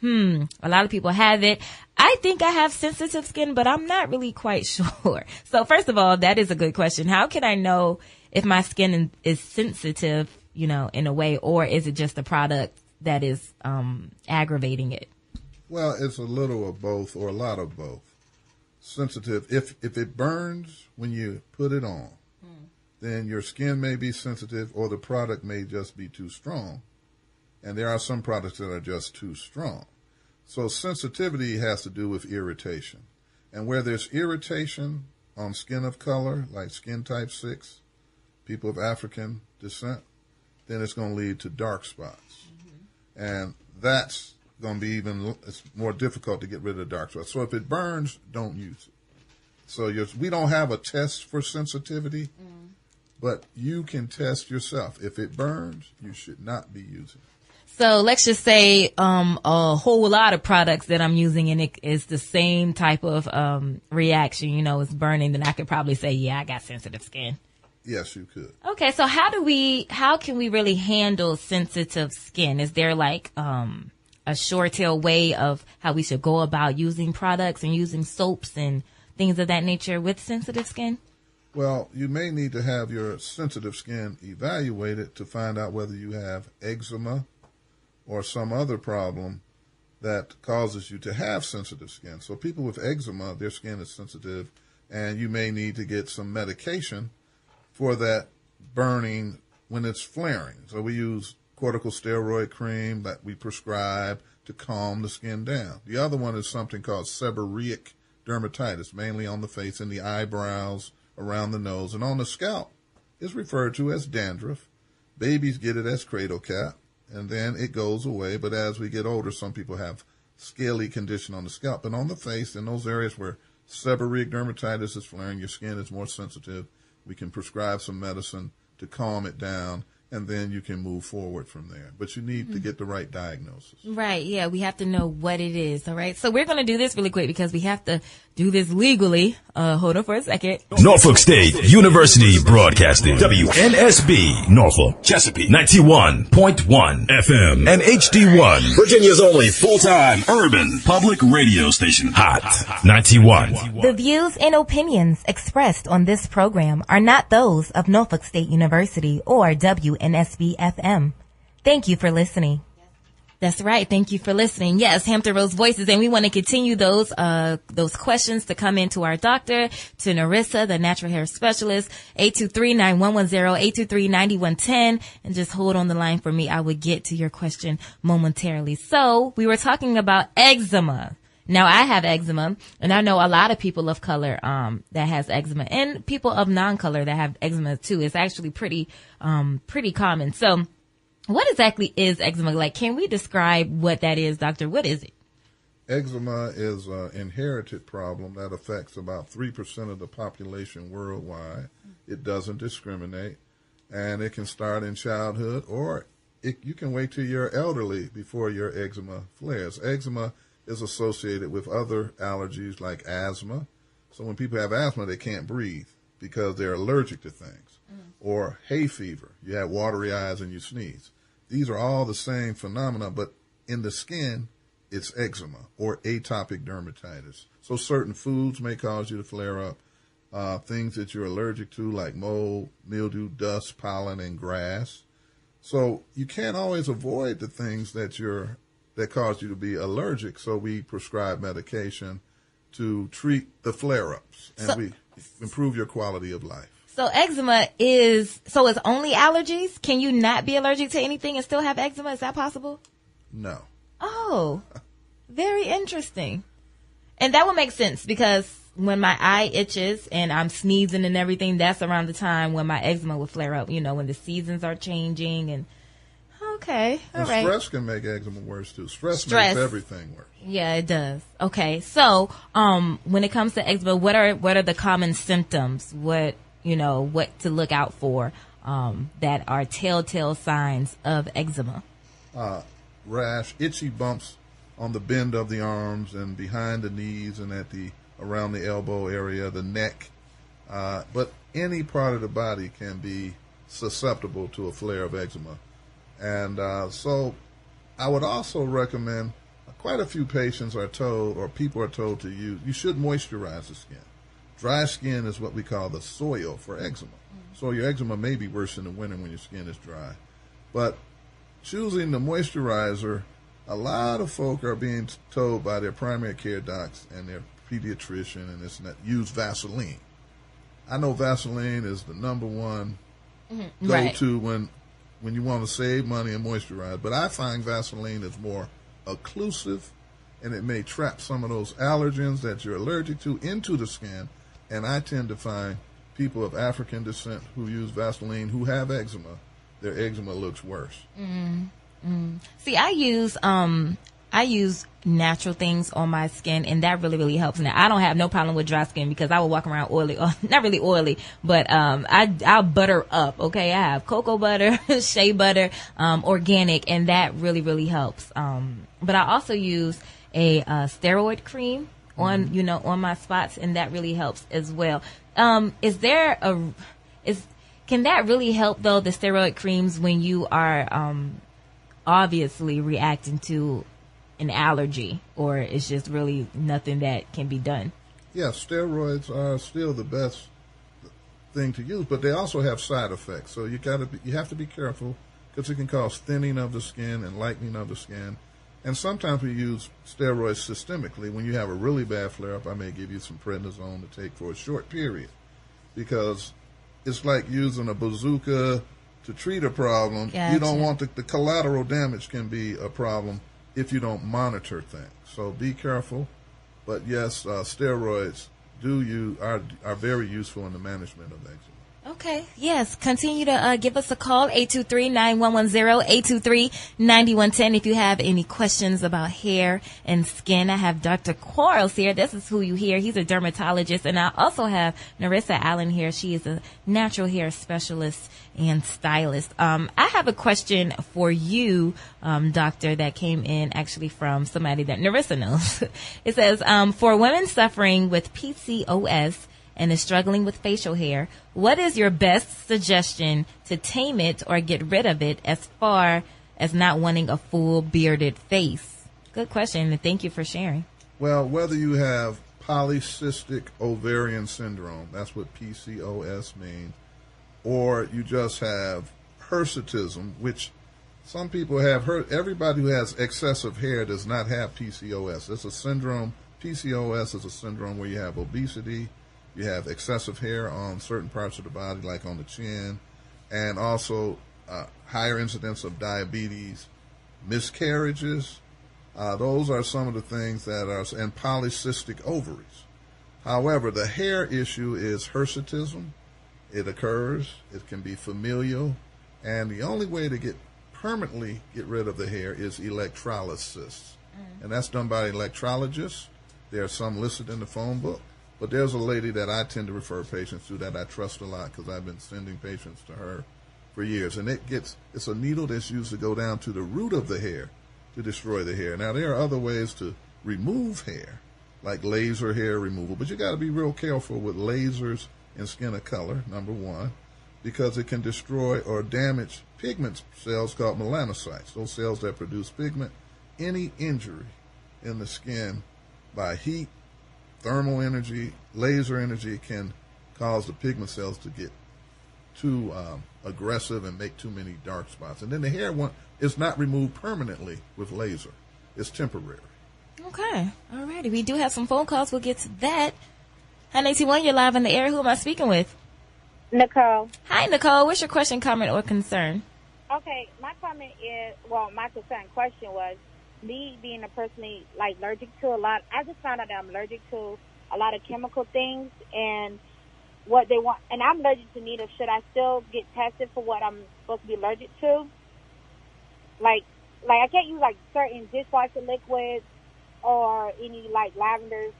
A lot of people have it. I think I have sensitive skin, but I'm not really quite sure. So first of all, that is a good question. How can I know if my skin is sensitive, in a way, or is it just a product that is aggravating it? Well, it's a little of both or a lot of both. Sensitive, if it burns when you put it on, then your skin may be sensitive or the product may just be too strong. And there are some products that are just too strong. So sensitivity has to do with irritation. And where there's irritation on skin of color, like skin type 6, people of African descent, then it's going to lead to dark spots. And that's going to be it's more difficult to get rid of dark spots. So if it burns, don't use it. So we don't have a test for sensitivity, but you can test yourself. If it burns, you should not be using it. So let's just say a whole lot of products that I'm using and it is the same type of reaction, it's burning, then I could probably say, yeah, I got sensitive skin. Yes, you could. Okay, so how can we really handle sensitive skin? Is there like a short tail way of how we should go about using products and using soaps and things of that nature with sensitive skin? Well, you may need to have your sensitive skin evaluated to find out whether you have eczema or some other problem that causes you to have sensitive skin. So people with eczema, their skin is sensitive, and you may need to get some medication for that burning when it's flaring. So we use corticosteroid cream that we prescribe to calm the skin down. The other one is something called seborrheic dermatitis, mainly on the face and the eyebrows, around the nose, and on the scalp. It's referred to as dandruff. Babies get it as cradle cap, and then it goes away. But as we get older, some people have scaly condition on the scalp. And on the face, in those areas where seborrheic dermatitis is flaring, your skin is more sensitive, we can prescribe some medicine to calm it down, and then you can move forward from there. But you need to get the right diagnosis. Right, yeah, we have to know what it is, all right? So we're going to do this really quick because we have to do this legally. Hold on for a second. Norfolk State University Broadcasting. WNSB, Norfolk, Chesapeake, 91.1 FM, and HD1. Virginia's only full-time urban public radio station. Hot 91. The views and opinions expressed on this program are not those of Norfolk State University or WNSB FM. Thank you for listening. That's right. Thank you for listening. Yes, Hampton Roads Voices. And we want to continue those questions to come into our doctor, to Nerissa, the natural hair specialist, 823-9110, 823-9110. And just hold on the line for me. I will get to your question momentarily. So we were talking about eczema. Now, I have eczema, and I know a lot of people of color that has eczema, and people of non-color that have eczema too. It's actually pretty common. So what exactly is eczema? Like, can we describe what that is, doctor? What is it? Eczema is an inherited problem that affects about 3% of the population worldwide. It doesn't discriminate, and it can start in childhood, or you can wait till you're elderly before your eczema flares. Eczema is associated with other allergies like asthma. So when people have asthma, they can't breathe because they're allergic to things. Or hay fever. You have watery eyes and you sneeze. These are all the same phenomena, but in the skin, it's eczema or atopic dermatitis. So certain foods may cause you to flare up. Things that you're allergic to like mold, mildew, dust, pollen, and grass. So you can't always avoid the things that cause you to be allergic, so we prescribe medication to treat the flare-ups, and we improve your quality of life. So eczema it's only allergies? Can you not be allergic to anything and still have eczema? Is that possible? No. Oh, very interesting. And that would make sense because when my eye itches and I'm sneezing and everything, that's around the time when my eczema would flare up, when the seasons are changing and okay, all right. Stress can make eczema worse too. Stress makes everything worse. Yeah, it does. Okay, so when it comes to eczema, what are the common symptoms? What to look out for that are telltale signs of eczema? Rash, itchy bumps on the bend of the arms and behind the knees and around the elbow area, the neck. But any part of the body can be susceptible to a flare of eczema. And so I would also recommend, quite a few patients are told, or people are told to use, you should moisturize the skin. Dry skin is what we call the soil for eczema. So your eczema may be worse in the winter when your skin is dry. But choosing the moisturizer, a lot of folk are being told by their primary care docs and their pediatrician and this and that, use Vaseline. I know Vaseline is the number one go-to when you want to save money and moisturize. But I find Vaseline is more occlusive, and it may trap some of those allergens that you're allergic to into the skin. And I tend to find people of African descent who use Vaseline who have eczema, their eczema looks worse. See, I use natural things on my skin, and that really, really helps. Now, I don't have no problem with dry skin because I will walk around oily, not really oily, but I'll butter up, okay? I have cocoa butter, shea butter, organic, and that really, really helps. But I also use a steroid cream on my spots, and that really helps as well. Can that really help, though, the steroid creams, when you are obviously reacting to an allergy, or it's just really nothing that can be done? Yeah, steroids are still the best thing to use, but they also have side effects. So you have to be careful because it can cause thinning of the skin and lightening of the skin. And sometimes we use steroids systemically. When you have a really bad flare-up, I may give you some prednisone to take for a short period, because it's like using a bazooka to treat a problem. Gotcha. You don't want the collateral damage can be a problem if you don't monitor things. So be careful. But yes, steroids are very useful in the management of eczema. Okay. Yes. Continue to give us a call, 823-9110, 823-9110. If you have any questions about hair and skin. I have Dr. Quarles here. This is who you hear. He's a dermatologist. And I also have Nerissa Allen here. She is a natural hair specialist and stylist. I have a question for you, doctor, that came in actually from somebody that Nerissa knows. It says, for women suffering with PCOS and is struggling with facial hair, what is your best suggestion to tame it or get rid of it, as far as not wanting a full bearded face? Good question, and thank you for sharing. Well, whether you have polycystic ovarian syndrome, that's what PCOS means, or you just have hirsutism, which some people have heard, everybody who has excessive hair does not have PCOS. It's a syndrome. PCOS is a syndrome where you have obesity, you have excessive hair on certain parts of the body, like on the chin, and also higher incidence of diabetes, miscarriages. Those are some of the things that are, and polycystic ovaries. However, the hair issue is hirsutism. It occurs. It can be familial. And the only way to permanently get rid of the hair is electrolysis. And that's done by electrologists. There are some listed in the phone book. But there's a lady that I tend to refer patients to that I trust a lot because I've been sending patients to her for years. And it's a needle that's used to go down to the root of the hair to destroy the hair. Now, there are other ways to remove hair, like laser hair removal. But you got to be real careful with lasers and skin of color, number one, because it can destroy or damage pigment cells called melanocytes, those cells that produce pigment. Any injury in the skin by heat, thermal energy, laser energy can cause the pigment cells to get too aggressive and make too many dark spots. And then the hair is not removed permanently with laser. It's temporary. Okay. All righty. We do have some phone calls. We'll get to that. Hi, 91, you're live on the air. Who am I speaking with? Nicole. Hi, Nicole. What's your question, comment, or concern? Okay, my comment is, my concern question was, me being a person like allergic to a lot, I just found out that I'm allergic to a lot of chemical things and what they want, and I'm allergic to needles. Should I still get tested for what I'm supposed to be allergic to? Like I can't use like certain dishwasher liquids or any like lavenders,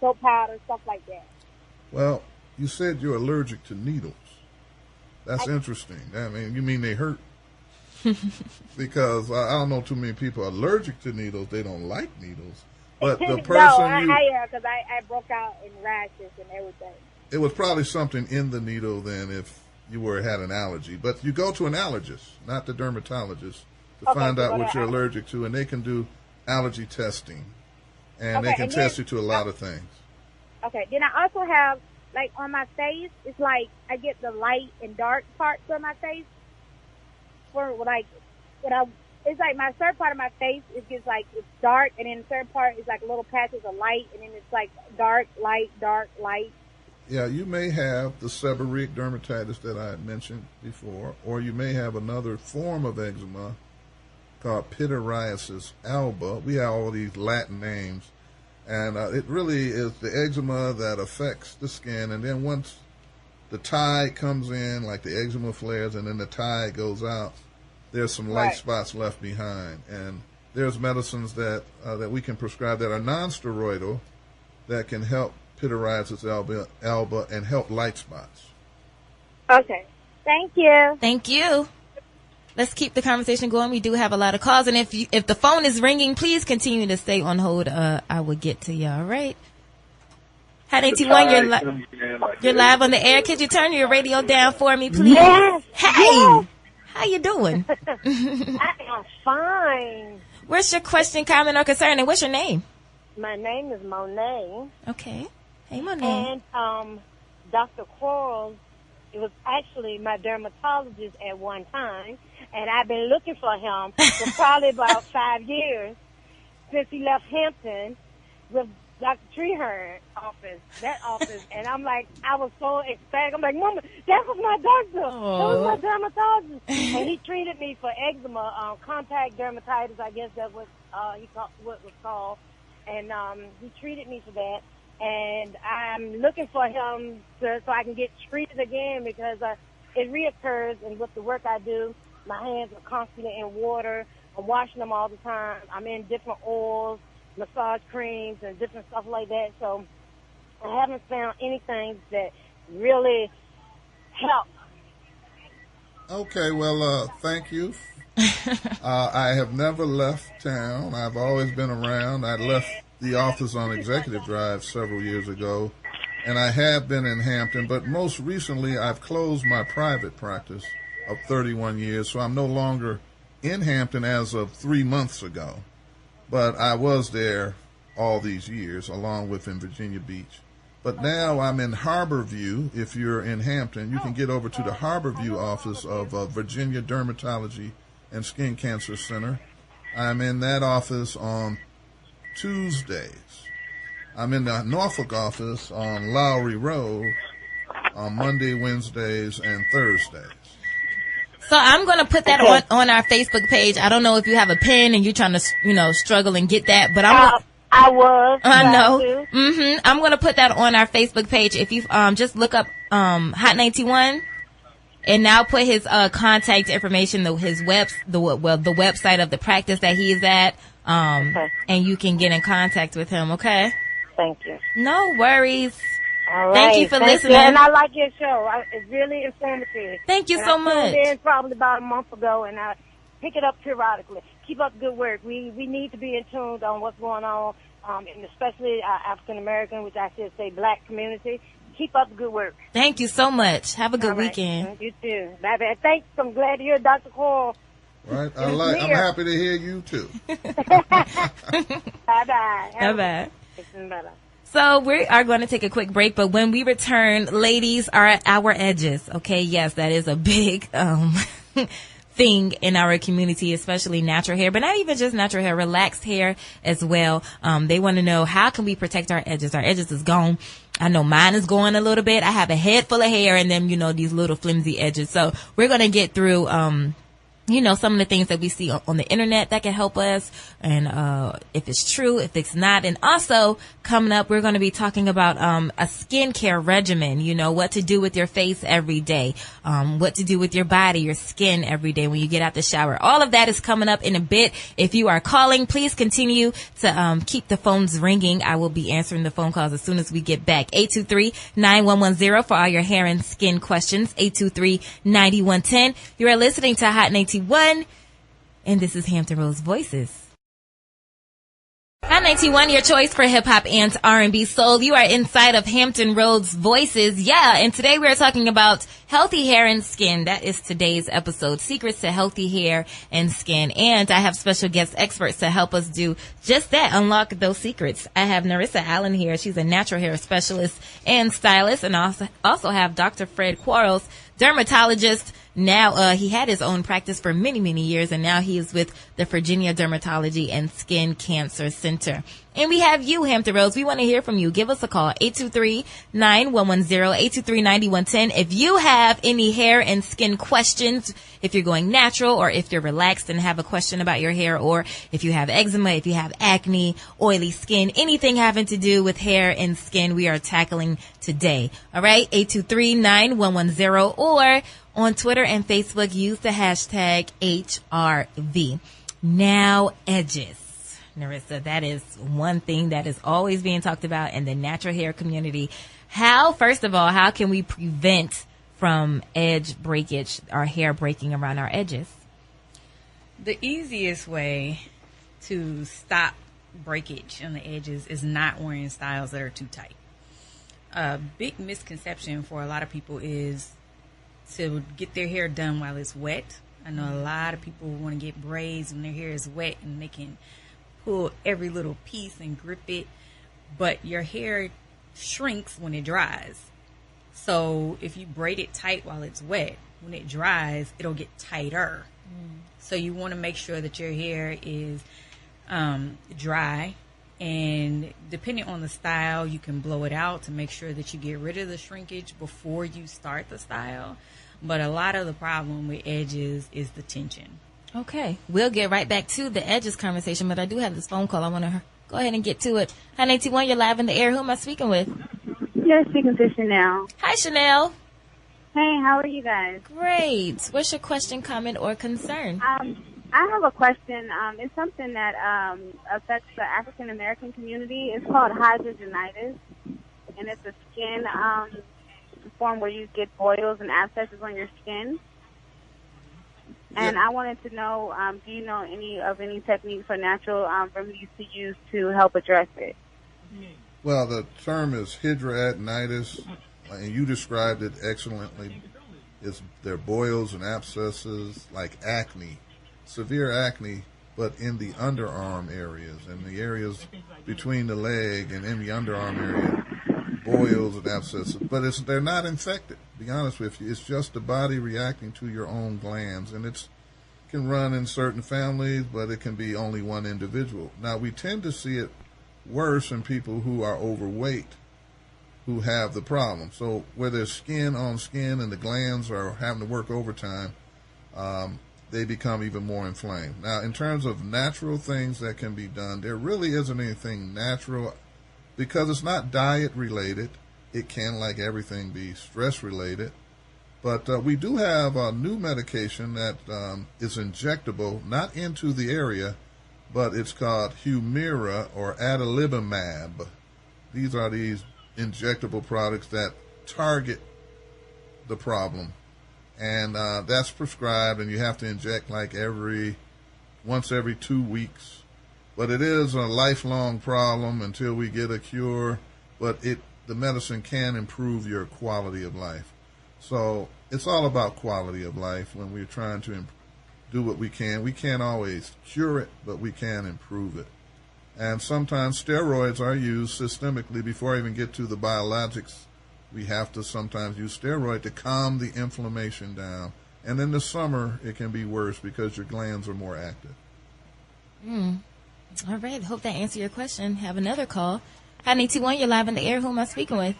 soap powder, stuff like that. Well, you said you're allergic to needles. That's interesting. I mean, you mean they hurt? Because I don't know too many people are allergic to needles. They don't like needles. But the person because I broke out in rashes and everything. It was probably something in the needle then if you had an allergy. But you go to an allergist, not the dermatologist, to find out what you're allergic to, and they can do allergy testing. And they can test you to a lot of things. Okay. Then I also have, like, on my face, it's like I get the light and dark parts of my face. It's like my certain part of my face, it gets like, it's dark, and then the certain part is like little patches of light, and then it's like dark, light, dark, light. Yeah, you may have the seborrheic dermatitis that I had mentioned before, or you may have another form of eczema called pityriasis alba. We have all these Latin names, and it really is the eczema that affects the skin, and then once the tide comes in, like the eczema flares, and then the tide goes out, there's some light spots left behind. And there's medicines that we can prescribe that are non-steroidal that can help pityriasis alba and help light spots. Okay. Thank you. Thank you. Let's keep the conversation going. We do have a lot of calls. And if the phone is ringing, please continue to stay on hold. I will get to you, all right? Hi, 81, you're live on the air. Could you turn your radio down for me, please? Yes. Hey. Yes. How you doing? I am fine. What's your question, comment, or concern, and what's your name? My name is Monet. Okay. Hey, Monet. And Dr. Quarles, it was actually my dermatologist at one time, and I've been looking for him for probably about 5 years since he left Hampton with Dr. Treeherne that office, and I'm like, I was so ecstatic. I'm like, Mama, that was my doctor. That was my dermatologist. And he treated me for eczema, contact dermatitis, I guess that was what was called. And he treated me for that. And I'm looking for him so I can get treated again because it reoccurs. And with the work I do, my hands are constantly in water. I'm washing them all the time. I'm in different oils, massage creams, and different stuff like that. So I haven't found anything that really helps. Okay, well, thank you. I have never left town. I've always been around. I left the office on Executive Drive several years ago, and I have been in Hampton, but most recently I've closed my private practice of 31 years, so I'm no longer in Hampton as of 3 months ago. But I was there all these years, along with in Virginia Beach. But now I'm in Harborview. If you're in Hampton, you can get over to the Harborview office of Virginia Dermatology and Skin Cancer Center. I'm in that office on Tuesdays. I'm in the Norfolk office on Lowry Road on Monday, Wednesdays, and Thursdays. So I'm going to put that on our Facebook page. I don't know if you have a pen and you're trying to, struggle and get that, but I was. I know. I'm going to put that on our Facebook page. If you just look up Hot 91 and now put his contact information, the website of the practice that he's at, and you can get in contact with him. Okay. Thank you. No worries. All right. Thank you for listening. You. And I like your show. It's really informative. Thank you so much. I tuned in probably about a month ago, and I pick it up periodically. Keep up the good work. We need to be in tune on what's going on, and especially African American, which I should say Black community. Keep up the good work. Thank you so much. Have a good weekend. You too. Bye-bye. Thanks. I'm glad to hear Dr. Quarles. Right. I'm happy to hear you too. Bye-bye. Bye-bye. Bye-bye. So we are going to take a quick break, but when we return, ladies are at our edges. Okay, yes, that is a big thing in our community, especially natural hair, but not even just natural hair, relaxed hair as well. They want to know, how can we protect our edges? Our edges is gone. I know mine is going a little bit. I have a head full of hair and then, these little flimsy edges. So we're going to get through some of the things that we see on the internet that can help us, and if it's true, if it's not. And also, coming up, we're going to be talking about a skincare regimen, what to do with your face every day, what to do with your body, your skin every day when you get out the shower. All of that is coming up in a bit. If you are calling, please continue to keep the phones ringing. I will be answering the phone calls as soon as we get back. 823-9110 for all your hair and skin questions. 823-9110. You are listening to Hot 91, and this is Hampton Roads Voices. Hot 91, your choice for hip hop and R&B soul. You are inside of Hampton Roads Voices. Yeah, and today we are talking about healthy hair and skin. That is today's episode, secrets to healthy hair and skin. And I have special guest experts to help us do just that, unlock those secrets. I have Nerissa Allen here. She's a natural hair specialist and stylist, and also have Dr. Fred Quarles, dermatologist. Now, he had his own practice for many, many years, and now he is with the Virginia Dermatology and Skin Cancer Center. And we have you, Hampton Roads. We want to hear from you. Give us a call, 823-9110, 823-9110. If you have any hair and skin questions, if you're going natural or if you're relaxed and have a question about your hair, or if you have eczema, if you have acne, oily skin, anything having to do with hair and skin, we are tackling today. All right, 823-9110, or on Twitter and Facebook, use the hashtag HRV. Now, edges. Nerissa, that is one thing that is always being talked about in the natural hair community. First of all, how can we prevent from edge breakage, our hair breaking around our edges? The easiest way to stop breakage on the edges is not wearing styles that are too tight. A big misconception for a lot of people is to get their hair done while it's wet. I know a lot of people want to get braids when their hair is wet and they can pull every little piece and grip it, but your hair shrinks when it dries. So if you braid it tight while it's wet, when it dries, it'll get tighter. So you want to make sure that your hair is dry, and depending on the style, you can blow it out to make sure that you get rid of the shrinkage before you start the style. But a lot of the problem with edges is the tension. Okay, we'll get right back to the edges conversation, but I do have this phone call. I want to go ahead and get to it. Hi, 91, you're live in the air. Who am I speaking with? You're speaking to Chanel. Hi, Chanel. Hey, how are you guys? Great. What's your question, comment, or concern? I have a question. It's something that affects the African American community. It's called hidradenitis, and it's a skin form where you get boils and abscesses on your skin. And I wanted to know, do you know any techniques or natural remedies to use to help address it? Well, the term is hidradenitis, and you described it excellently. They're boils and abscesses like acne, severe acne, but in the underarm areas, and the areas between the leg and in the underarm area, boils and abscesses. But they're not infected, to be honest with you. It's just the body reacting to your own glands, and it's can run in certain families, but it can be only one individual. Now, we tend to see it worse in people who are overweight, who have the problem. So where there's skin on skin and the glands are having to work overtime, they become even more inflamed. Now, in terms of natural things that can be done, there really isn't anything natural because it's not diet related. It can, like everything, be stress related. But we do have a new medication that is injectable, not into the area, but it's called Humira or adalimumab. These are these injectable products that target the problem. And that's prescribed, and you have to inject like once every 2 weeks. But it is a lifelong problem until we get a cure. But the medicine can improve your quality of life. So it's all about quality of life when we're trying to do what we can. We can't always cure it, but we can improve it. And sometimes steroids are used systemically before I even get to the biologics. We have to sometimes use steroid to calm the inflammation down. And in the summer, it can be worse because your glands are more active. All right. Hope that answered your question. Have another call. Hi, 921, you're live in the air. Who am I speaking with?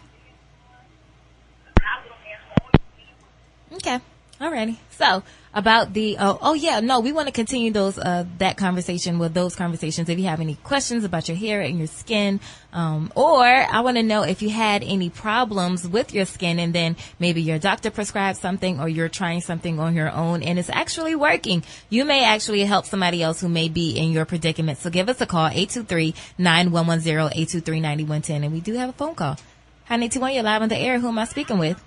Okay. Alrighty. So about the we want to continue that conversation with those conversations. If you have any questions about your hair and your skin, or I want to know if you had any problems with your skin and then maybe your doctor prescribed something or you're trying something on your own and it's actually working. You may actually help somebody else who may be in your predicament. So give us a call, 823-9110, 823-9110, and we do have a phone call. Hi, 921, you're live on the air. Who am I speaking with?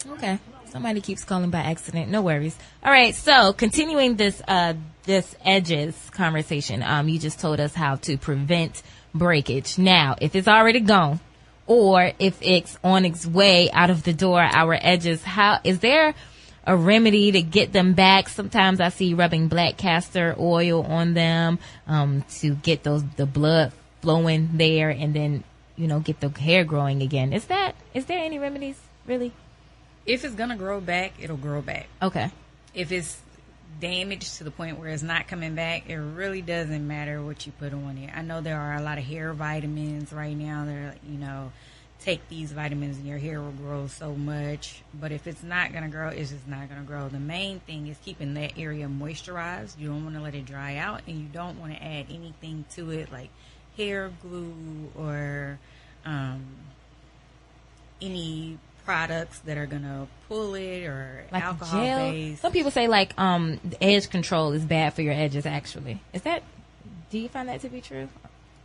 Okay. Somebody keeps calling by accident. No worries. All right. So continuing this edges conversation, you just told us how to prevent breakage. Now, if it's already gone or if it's on its way out of the door, our edges, is there a remedy to get them back? Sometimes I see rubbing black castor oil on them, to get the blood flowing there and then, get the hair growing again. Is there any remedies really? If it's going to grow back, it'll grow back. Okay. If it's damaged to the point where it's not coming back, it really doesn't matter what you put on it. I know there are a lot of hair vitamins right now. They're, take these vitamins and your hair will grow so much. But if it's not going to grow, it's just not going to grow. The main thing is keeping that area moisturized. You don't want to let it dry out, and you don't want to add anything to it like hair glue or any products that are gonna pull it or like alcohol gel. based. Some people say the edge control is bad for your edges. Actually, do you find that to be true,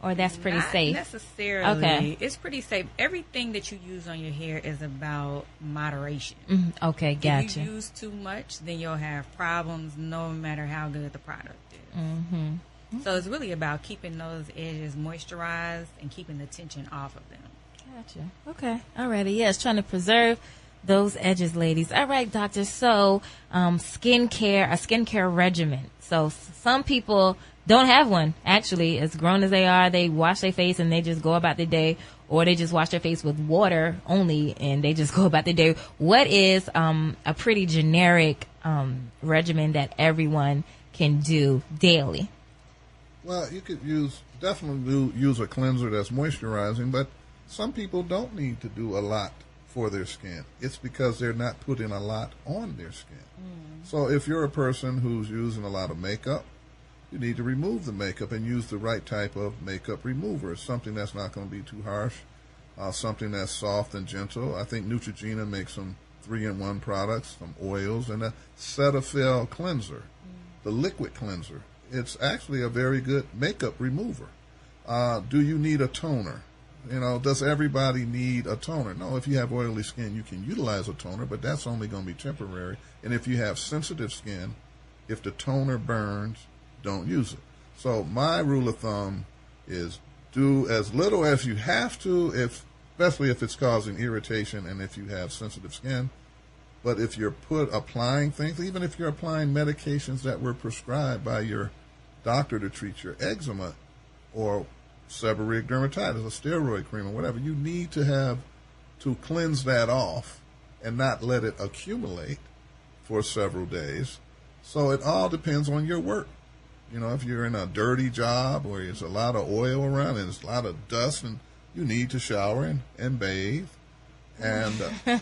or that's pretty Not safe? Necessarily. Okay, it's pretty safe. Everything that you use on your hair is about moderation. Okay, gotcha. If you use too much, then you'll have problems, no matter how good the product is. So it's really about keeping those edges moisturized and keeping the tension off of them. Gotcha. Okay. Alrighty. Yes, trying to preserve those edges, ladies. All right, doctor. So, a skincare regimen. So some people don't have one. Actually, as grown as they are, they wash their face and they just go about their day, or they just wash their face with water only and they just go about their day. What is a pretty generic regimen that everyone can do daily? Well, you could definitely use a cleanser that's moisturizing, but some people don't need to do a lot for their skin. It's because they're not putting a lot on their skin. So if you're a person who's using a lot of makeup, you need to remove the makeup and use the right type of makeup remover, something that's not going to be too harsh, something that's soft and gentle. I think Neutrogena makes some 3-in-1 products, some oils, and a Cetaphil cleanser, the liquid cleanser. It's actually a very good makeup remover. Do you need a toner? Does everybody need a toner? No, if you have oily skin, you can utilize a toner, but that's only going to be temporary. And if you have sensitive skin, if the toner burns, don't use it. So my rule of thumb is do as little as you have to, especially if it's causing irritation and if you have sensitive skin. But if you're applying things, even if you're applying medications that were prescribed by your doctor to treat your eczema or seborrheic dermatitis, a steroid cream or whatever, you need to cleanse that off and not let it accumulate for several days. So it all depends on your work. If you're in a dirty job where there's a lot of oil around and there's a lot of dust, and you need to shower and bathe. And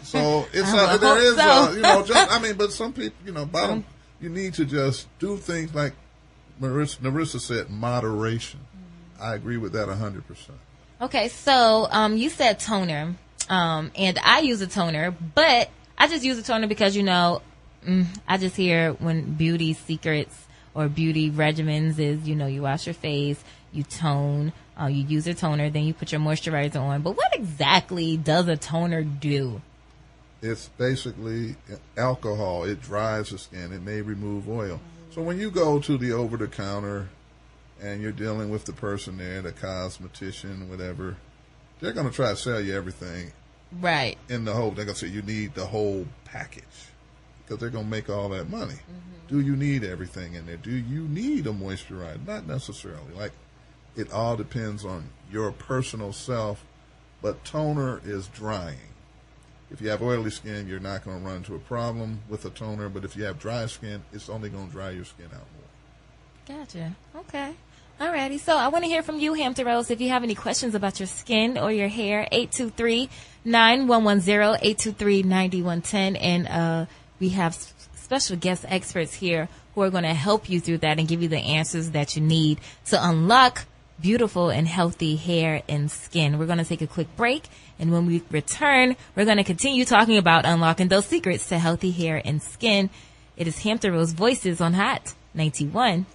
so it's there is but some people, you need to just do things like Nerissa said, moderation. I agree with that 100%. Okay, so you said toner, and I use a toner, but I just use a toner because, I just hear when beauty secrets or beauty regimens is, you wash your face, you tone, you use a toner, then you put your moisturizer on. But what exactly does a toner do? It's basically alcohol. It dries the skin. It may remove oil. So when you go to the over-the-counter and you're dealing with the person there, the cosmetician, whatever, they're going to try to sell you everything. Right. They're going to say you need the whole package because they're going to make all that money. Do you need everything in there? Do you need a moisturizer? Not necessarily. It all depends on your personal self, but toner is drying. If you have oily skin, you're not going to run into a problem with a toner, but if you have dry skin, it's only going to dry your skin out more. Gotcha. Okay. Alrighty. So I want to hear from you, Hampton Rose. If you have any questions about your skin or your hair, 823-9110, 823-9110. And we have special guest experts here who are going to help you through that and give you the answers that you need to unlock beautiful and healthy hair and skin. We're going to take a quick break, and when we return, we're going to continue talking about unlocking those secrets to healthy hair and skin. It is Hampton Rose Voices on Hot 91.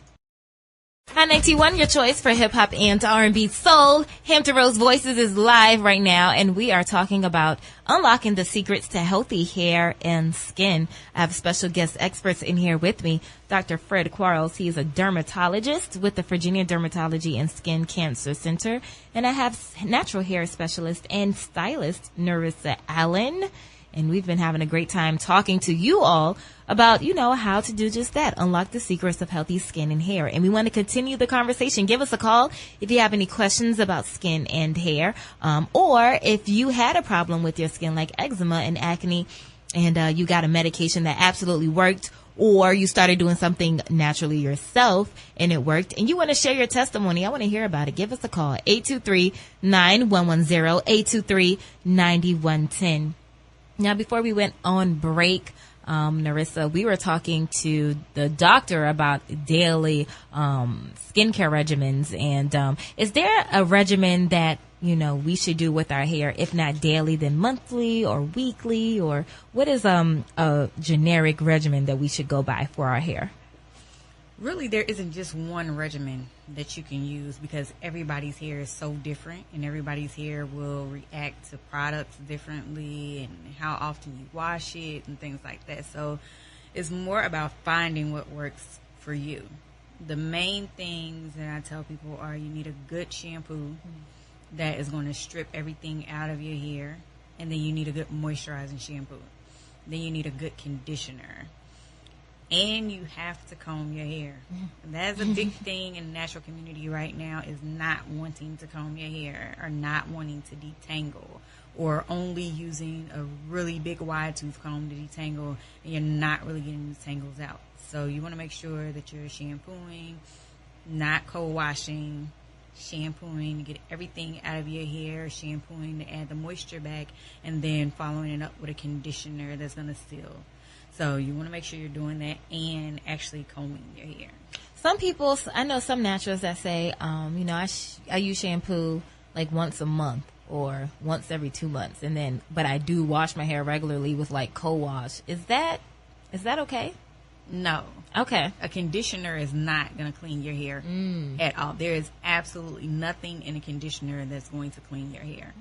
Hot 91, your choice for hip-hop and R&B soul. Hampton Rose Voices is live right now, and we are talking about unlocking the secrets to healthy hair and skin. I have special guest experts in here with me. Dr. Fred Quarles, he is a dermatologist with the Virginia Dermatology and Skin Cancer Center. And I have natural hair specialist and stylist Nerissa Allen. And we've been having a great time talking to you all about, how to do just that, unlock the secrets of healthy skin and hair. And we want to continue the conversation. Give us a call if you have any questions about skin and hair, or if you had a problem with your skin like eczema and acne, and you got a medication that absolutely worked, or you started doing something naturally yourself and it worked, and you want to share your testimony. I want to hear about it. Give us a call, 823-9110, 823-9110. Now, before we went on break, Nerissa, we were talking to the doctor about daily skincare regimens. And is there a regimen that, we should do with our hair? If not daily, then monthly or weekly? Or what is a generic regimen that we should go by for our hair? Really, there isn't just one regimen that you can use because everybody's hair is so different and everybody's hair will react to products differently and how often you wash it and things like that. So it's more about finding what works for you. The main things that I tell people are you need a good shampoo that is going to strip everything out of your hair, and then you need a good moisturizing shampoo. Then you need a good conditioner. And you have to comb your hair. That's a big thing in the natural community right now, is not wanting to comb your hair or not wanting to detangle, or only using a really big wide tooth comb to detangle, and you're not really getting the tangles out. So you want to make sure that you're shampooing, not co-washing, shampooing to get everything out of your hair, shampooing to add the moisture back, and then following it up with a conditioner that's going to seal. So you want to make sure you're doing that and actually combing your hair. Some people, I know some naturals that say, I use shampoo like once a month or once every 2 months, but I do wash my hair regularly with like co-wash. Is that okay? No. Okay. A conditioner is not going to clean your hair at all. There is absolutely nothing in a conditioner that's going to clean your hair.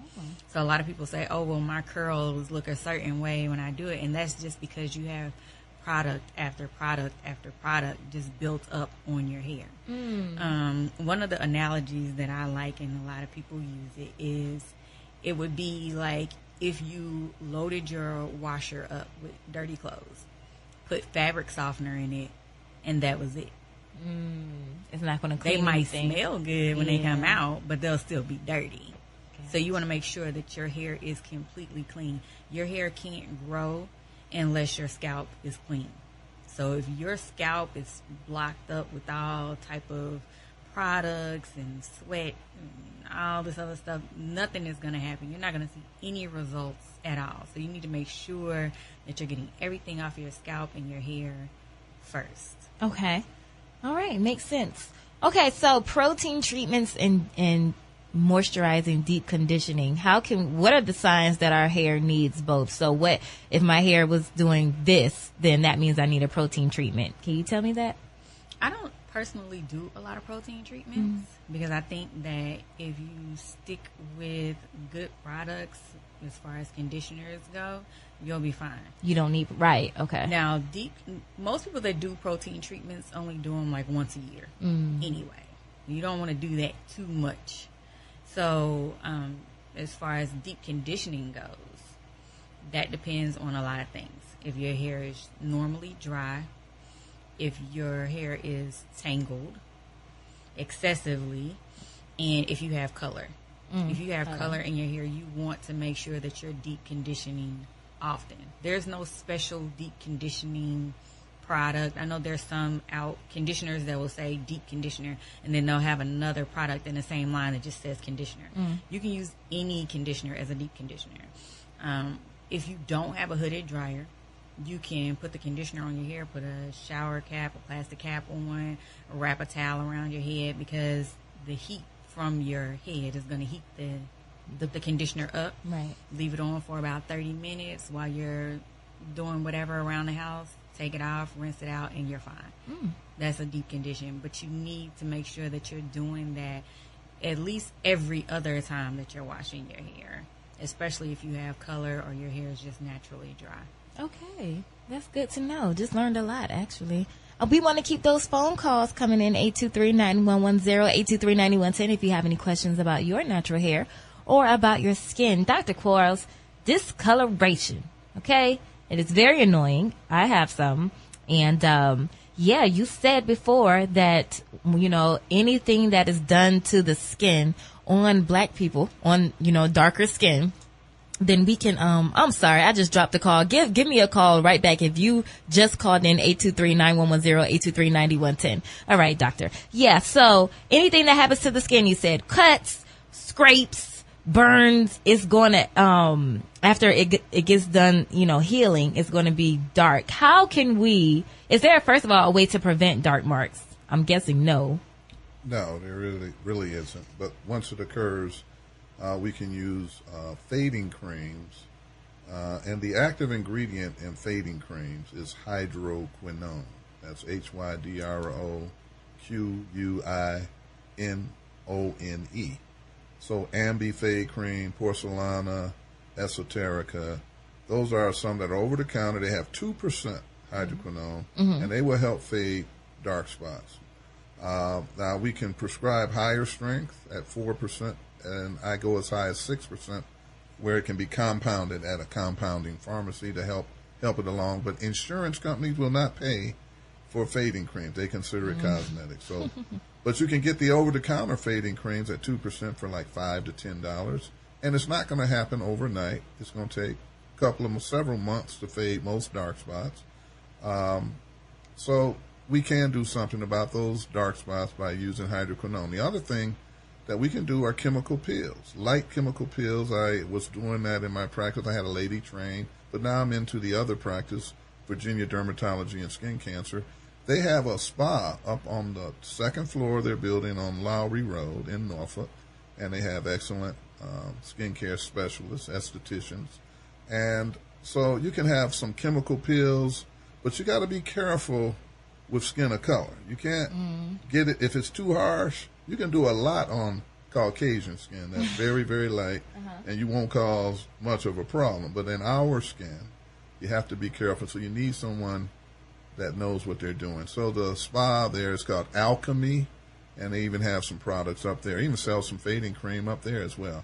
So a lot of people say, oh, well, my curls look a certain way when I do it. And that's just because you have product after product after product just built up on your hair. One of the analogies that I like, and a lot of people use it, is it would be like if you loaded your washer up with dirty clothes, put fabric softener in it, and that was it. It's not going to clean They might anything. smell good when they come out, but they'll still be dirty. Okay. So you want to make sure that your hair is completely clean. Your hair can't grow unless your scalp is clean. So if your scalp is blocked up with all type of products and sweat and all this other stuff, nothing is going to happen. You're not going to see any results at all. So you need to make sure that you're getting everything off your scalp and your hair first. Okay. All right. Makes sense. Okay. So protein treatments and moisturizing, deep conditioning. What are the signs that our hair needs both? So what if my hair was doing this, then that means I need a protein treatment. Can you tell me that? I don't personally do a lot of protein treatments because I think that if you stick with good products as far as conditioners go, you'll be fine. You don't need, right. Okay. Now, most people that do protein treatments only do them like once a year anyway. You don't want to do that too much. So, as far as deep conditioning goes, that depends on a lot of things. If your hair is normally dry, if your hair is tangled excessively, and if you have color. If you have color in your hair, you want to make sure that you're deep conditioning often. There's no special deep conditioning product. I know there's some conditioners that will say deep conditioner, and then they'll have another product in the same line that just says conditioner. You can use any conditioner as a deep conditioner. If you don't have a hooded dryer, you can put the conditioner on your hair, put a shower cap, a plastic cap on, or wrap a towel around your head, because the heat from your head is going to heat the conditioner up. Right. Leave it on for about 30 minutes while you're doing whatever around the house. Take it off, rinse it out, and you're fine. That's a deep condition. But you need to make sure that you're doing that at least every other time that you're washing your hair, especially if you have color or your hair is just naturally dry. Okay. That's good to know. Just learned a lot, actually. We want to keep those phone calls coming in, 823-9110, 823-9110, if you have any questions about your natural hair or about your skin. Dr. Quarles, discoloration, okay? It is very annoying. I have some. And, you said before that, anything that is done to the skin on black people, on, darker skin, then we can, I'm sorry, I just dropped the call. Give me a call right back. If you just called in, 823-9110, 823-9110. All right, doctor. Yeah, so anything that happens to the skin, you said cuts, scrapes, burns, it's going to, after it gets done, healing, it's going to be dark. How can is there, first of all, a way to prevent dark marks? I'm guessing no. No, there really isn't. But once it occurs, we can use fading creams. And the active ingredient in fading creams is hydroquinone. That's HYDROQUINONE. So Ambifade cream, Porcelana, Esoterica, those are some that are over the counter. They have 2% hydroquinone, and they will help fade dark spots. Now, we can prescribe higher strength at 4%, and I go as high as 6%, where it can be compounded at a compounding pharmacy to help it along. But insurance companies will not pay for fading creams. They consider it cosmetic. So, but you can get the over-the-counter fading creams at 2% for like $5 to $10. And it's not going to happen overnight. It's going to take several months to fade most dark spots. So we can do something about those dark spots by using hydroquinone. The other thing that we can do are chemical peels, light chemical peels. I was doing that in my practice. I had a lady trained, but now I'm into the other practice, Virginia Dermatology and Skin Cancer. They have a spa up on the second floor of their building on Lowry Road in Norfolk, and they have excellent skincare specialists, estheticians. And so you can have some chemical peels, but you got to be careful with skin of color. You can't get it, if it's too harsh, you can do a lot on Caucasian skin that's very, very light, and you won't cause much of a problem. But in our skin, you have to be careful. So you need someone that knows what they're doing. So the spa there is called Alchemy, and they even have some products up there. Even sell some fading cream up there as well.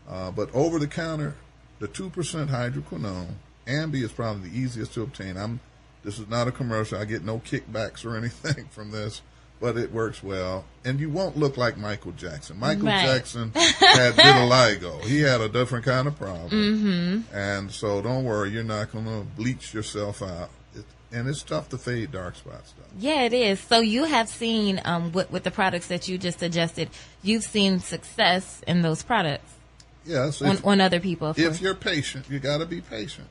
But over the counter, the 2% hydroquinone, Ambi is probably the easiest to obtain. This is not a commercial. I get no kickbacks or anything from this, but it works well. And you won't look like Michael Jackson. Michael Jackson had vitiligo. He had a different kind of problem. And so don't worry, you're not going to bleach yourself out. and it's tough to fade dark spots, though. Yeah, it is. So you have seen, with the products that you just suggested, you've seen success in those products. Yes. On other people. If you're patient, you got to be patient.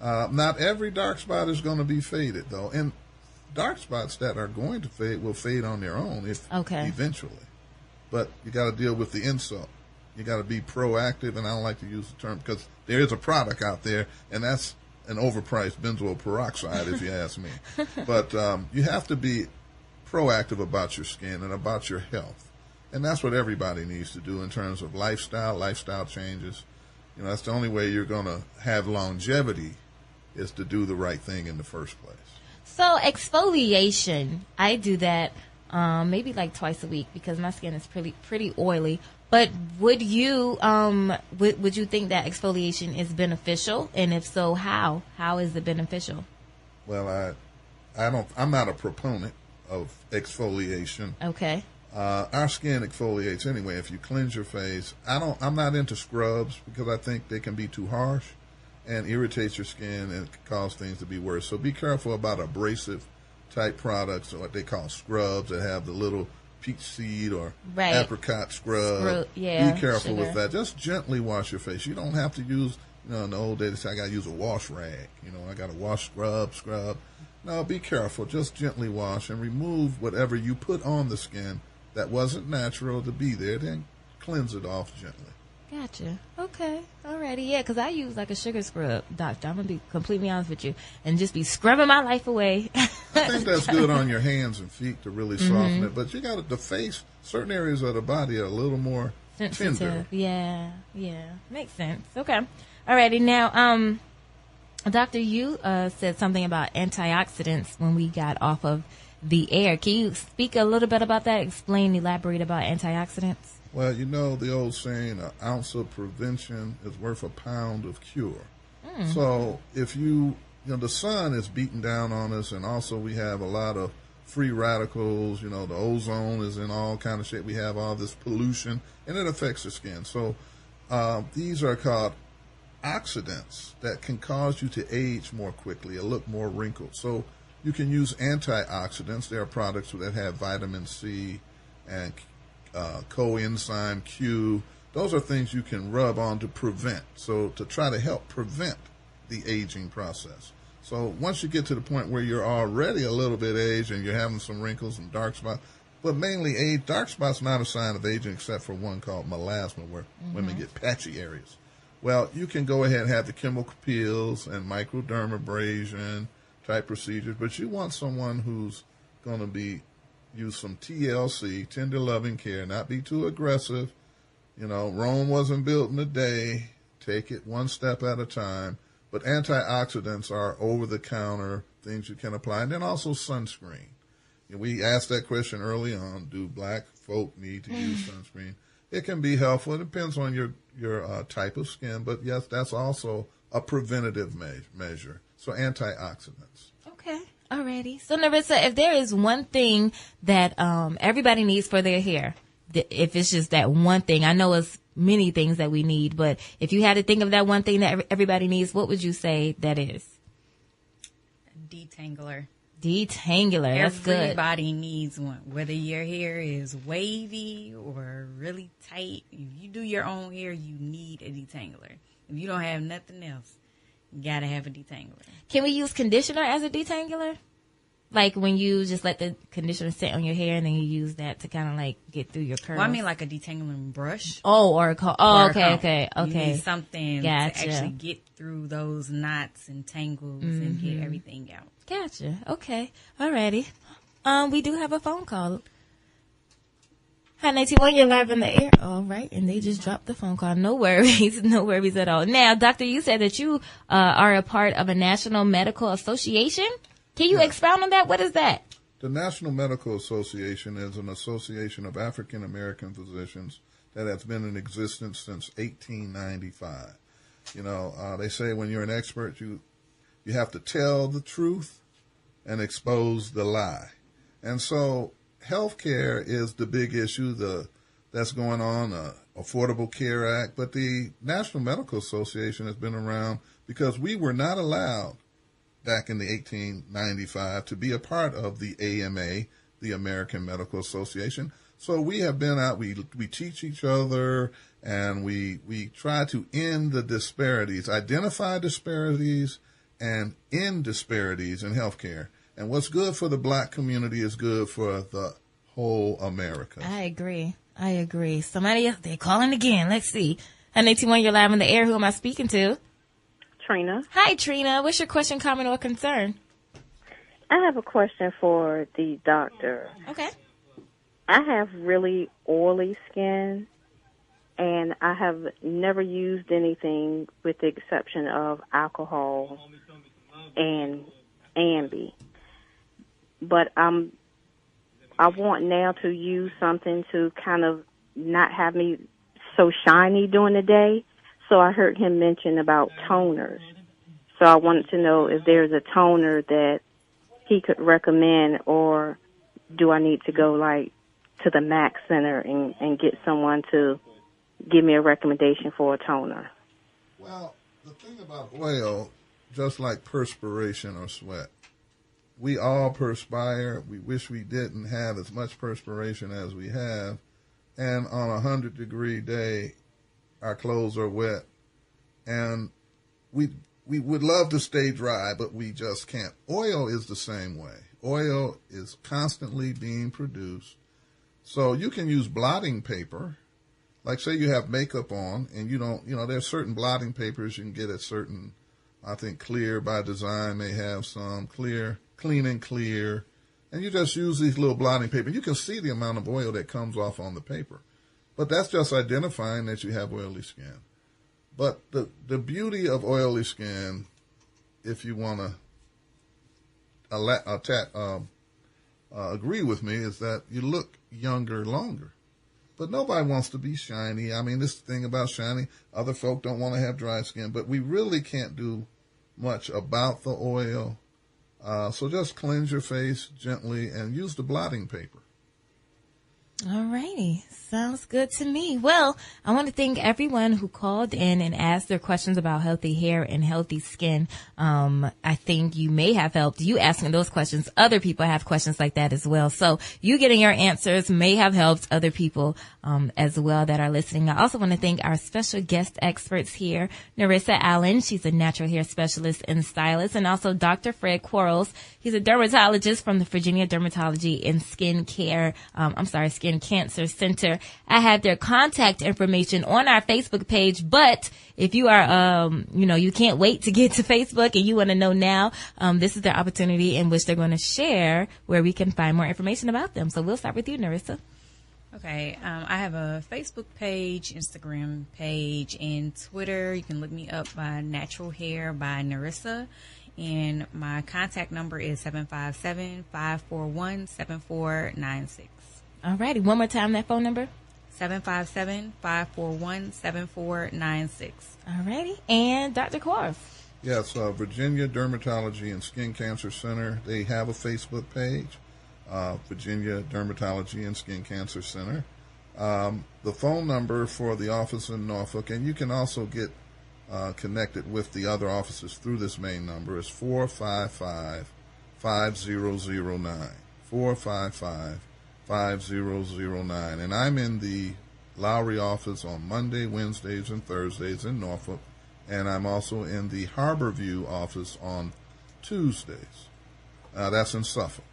Not every dark spot is going to be faded, though. And dark spots that are going to fade will fade on their own eventually. But you got to deal with the insult. You got to be proactive, and I don't like to use the term because there is a product out there, and that's an overpriced benzoyl peroxide, if you ask me. But you have to be proactive about your skin and about your health. And that's what everybody needs to do in terms of lifestyle changes. You know, that's the only way you're going to have longevity is to do the right thing in the first place. So exfoliation, I do that maybe like twice a week because my skin is pretty oily. But would you would you think that exfoliation is beneficial? And if so, how? How is it beneficial? Well, I'm not a proponent of exfoliation. Okay. Our skin exfoliates anyway. If you cleanse your face, I'm not into scrubs because I think they can be too harsh and irritate your skin and cause things to be worse. So be careful about abrasive type products, or what they call scrubs, that have the little peach seed or apricot scrub. Yeah, be careful sugar. with that. Just gently wash your face. You don't have to use, in the old days, they say I got to use a wash rag. I got to wash, scrub. No, be careful. Just gently wash and remove whatever you put on the skin that wasn't natural to be there. Then cleanse it off gently. Gotcha. Okay. Alrighty. Yeah, because I use like a sugar scrub, doctor. I'm going to be completely honest with you and just be scrubbing my life away. I think that's good on your hands and feet to really soften it. But you got the face, certain areas of the body are a little more sensitive. Tender. Yeah. Makes sense. Okay. Alrighty. Now, doctor, you said something about antioxidants when we got off of the air. Can you speak a little bit about that? Elaborate about antioxidants? Well, the old saying, an ounce of prevention is worth a pound of cure. So if the sun is beating down on us, and also we have a lot of free radicals, the ozone is in all kind of shape. We have all this pollution, and it affects the skin. So these are called oxidants that can cause you to age more quickly or look more wrinkled. So you can use antioxidants. There are products that have vitamin C and coenzyme Q. Those are things you can rub on to prevent. So to try to help prevent the aging process. So once you get to the point where you're already a little bit aged and you're having some wrinkles and dark spots, but mainly age, dark spots not a sign of aging except for one called melasma where women get patchy areas. Well, you can go ahead and have the chemical peels and microdermabrasion type procedures, but you want someone who's going to use some TLC, tender loving care, not be too aggressive. Rome wasn't built in a day. Take it one step at a time. But antioxidants are over-the-counter things you can apply. And then also sunscreen. We asked that question early on, do black folk need to use sunscreen? It can be helpful. It depends on your type of skin. But, yes, that's also a preventative measure. So antioxidants. Okay. Alrighty. So, Nerissa, if there is one thing that everybody needs for their hair, if it's just that one thing, I know it's many things that we need, but if you had to think of that one thing that everybody needs, what would you say that is? Detangler. That's good. Everybody needs one, whether your hair is wavy or really tight. If you do your own hair, you need a detangler. If you don't have nothing else, you gotta have a detangler. Can we use conditioner as a detangler? Like when you just let the conditioner sit on your hair and then you use that to kind of like get through your curls? Well, I mean like a detangling brush. Okay. You need something Gotcha. to actually get through those knots and tangles and get everything out. Gotcha. Okay. Alrighty. We do have a phone call. Hi, 91, you're live in the air. All right. And they just dropped the phone call. No worries. No worries at all. Now, doctor, you said that you are a part of a National Medical Association. Can you expound on that? What is that? The National Medical Association is an association of African American physicians that has been in existence since 1895. They say when you're an expert, you have to tell the truth and expose the lie. And so healthcare is the big issue that's going on, Affordable Care Act. But the National Medical Association has been around because we were not allowed back in the 1895 to be a part of the AMA, the American Medical Association. So we have been out, we teach each other, and we try to end the disparities, identify disparities, and end disparities in healthcare. And what's good for the black community is good for the whole America. I agree. Somebody else, they're calling again. Let's see. 181, you're live on the air. Who am I speaking to? Trina. Hi, Trina. What's your question, comment, or concern? I have a question for the doctor. Okay. I have really oily skin, and I have never used anything with the exception of alcohol and Ambi. But I want now to use something to kind of not have me so shiny during the day. So I heard him mention about toners. So I wanted to know if there's a toner that he could recommend, or do I need to go like to the MAC Center and get someone to give me a recommendation for a toner? Well, the thing about oil, just like perspiration or sweat, we all perspire. We wish we didn't have as much perspiration as we have. And on a 100-degree day, our clothes are wet. And we would love to stay dry, but we just can't. Oil is the same way. Oil is constantly being produced. So you can use blotting paper. Like, say you have makeup on, and there's certain blotting papers you can get at certain, I think Clear by Design may have some, Clean and Clear, and you just use these little blotting paper. You can see the amount of oil that comes off on the paper, but that's just identifying that you have oily skin. But the beauty of oily skin, if you want to agree with me, is that you look younger longer. But nobody wants to be shiny. I mean, this thing about shiny, other folk don't want to have dry skin, but we really can't do much about the oil. So just cleanse your face gently and use the blotting paper. All righty. Sounds good to me. Well, I want to thank everyone who called in and asked their questions about healthy hair and healthy skin. I think you may have helped. You asking those questions, other people have questions like that as well. So you getting your answers may have helped other people as well that are listening. I also want to thank our special guest experts here, Nerissa Allen. She's a natural hair specialist and stylist, and also Dr. Fred Quarles. He's a dermatologist from the Virginia Dermatology and Skin Cancer Center. I have their contact information on our Facebook page, but if you are, you can't wait to get to Facebook and you want to know now, this is their opportunity in which they're going to share where we can find more information about them. So we'll start with you, Nerissa. Okay. I have a Facebook page, Instagram page, and Twitter. You can look me up by Natural Hair by Nerissa. And my contact number is 757-541-7496. All righty. One more time, that phone number. 757-541-7496. All righty. And Dr. Quarles. Yes, Virginia Dermatology and Skin Cancer Center. They have a Facebook page, Virginia Dermatology and Skin Cancer Center. The phone number for the office in Norfolk, and you can also get connected with the other offices through this main number, is 455-5009. 455-5009. And I'm in the Lowry office on Monday, Wednesdays, and Thursdays in Norfolk. And I'm also in the Harborview office on Tuesdays. That's in Suffolk.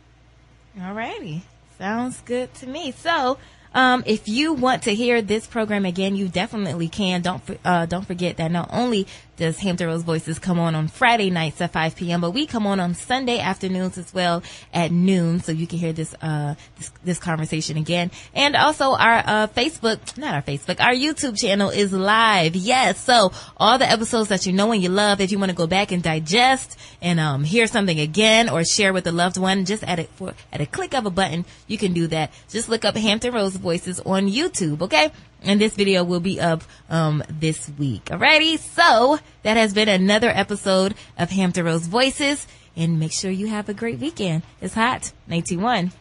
All righty. Sounds good to me. So, if you want to hear this program again, you definitely can. Don't forget that not only does Hampton Rose Voices come on Friday nights at 5 p.m., but we come on Sunday afternoons as well at noon, so you can hear this conversation again. And also our our YouTube channel is live. Yes, so all the episodes that you know and you love, if you want to go back and digest and hear something again or share with a loved one, just at a click of a button, you can do that. Just look up Hampton Rose Voices on YouTube, okay? And this video will be up this week. Alrighty, so that has been another episode of Hampton Rose Voices, and make sure you have a great weekend. It's hot. 91.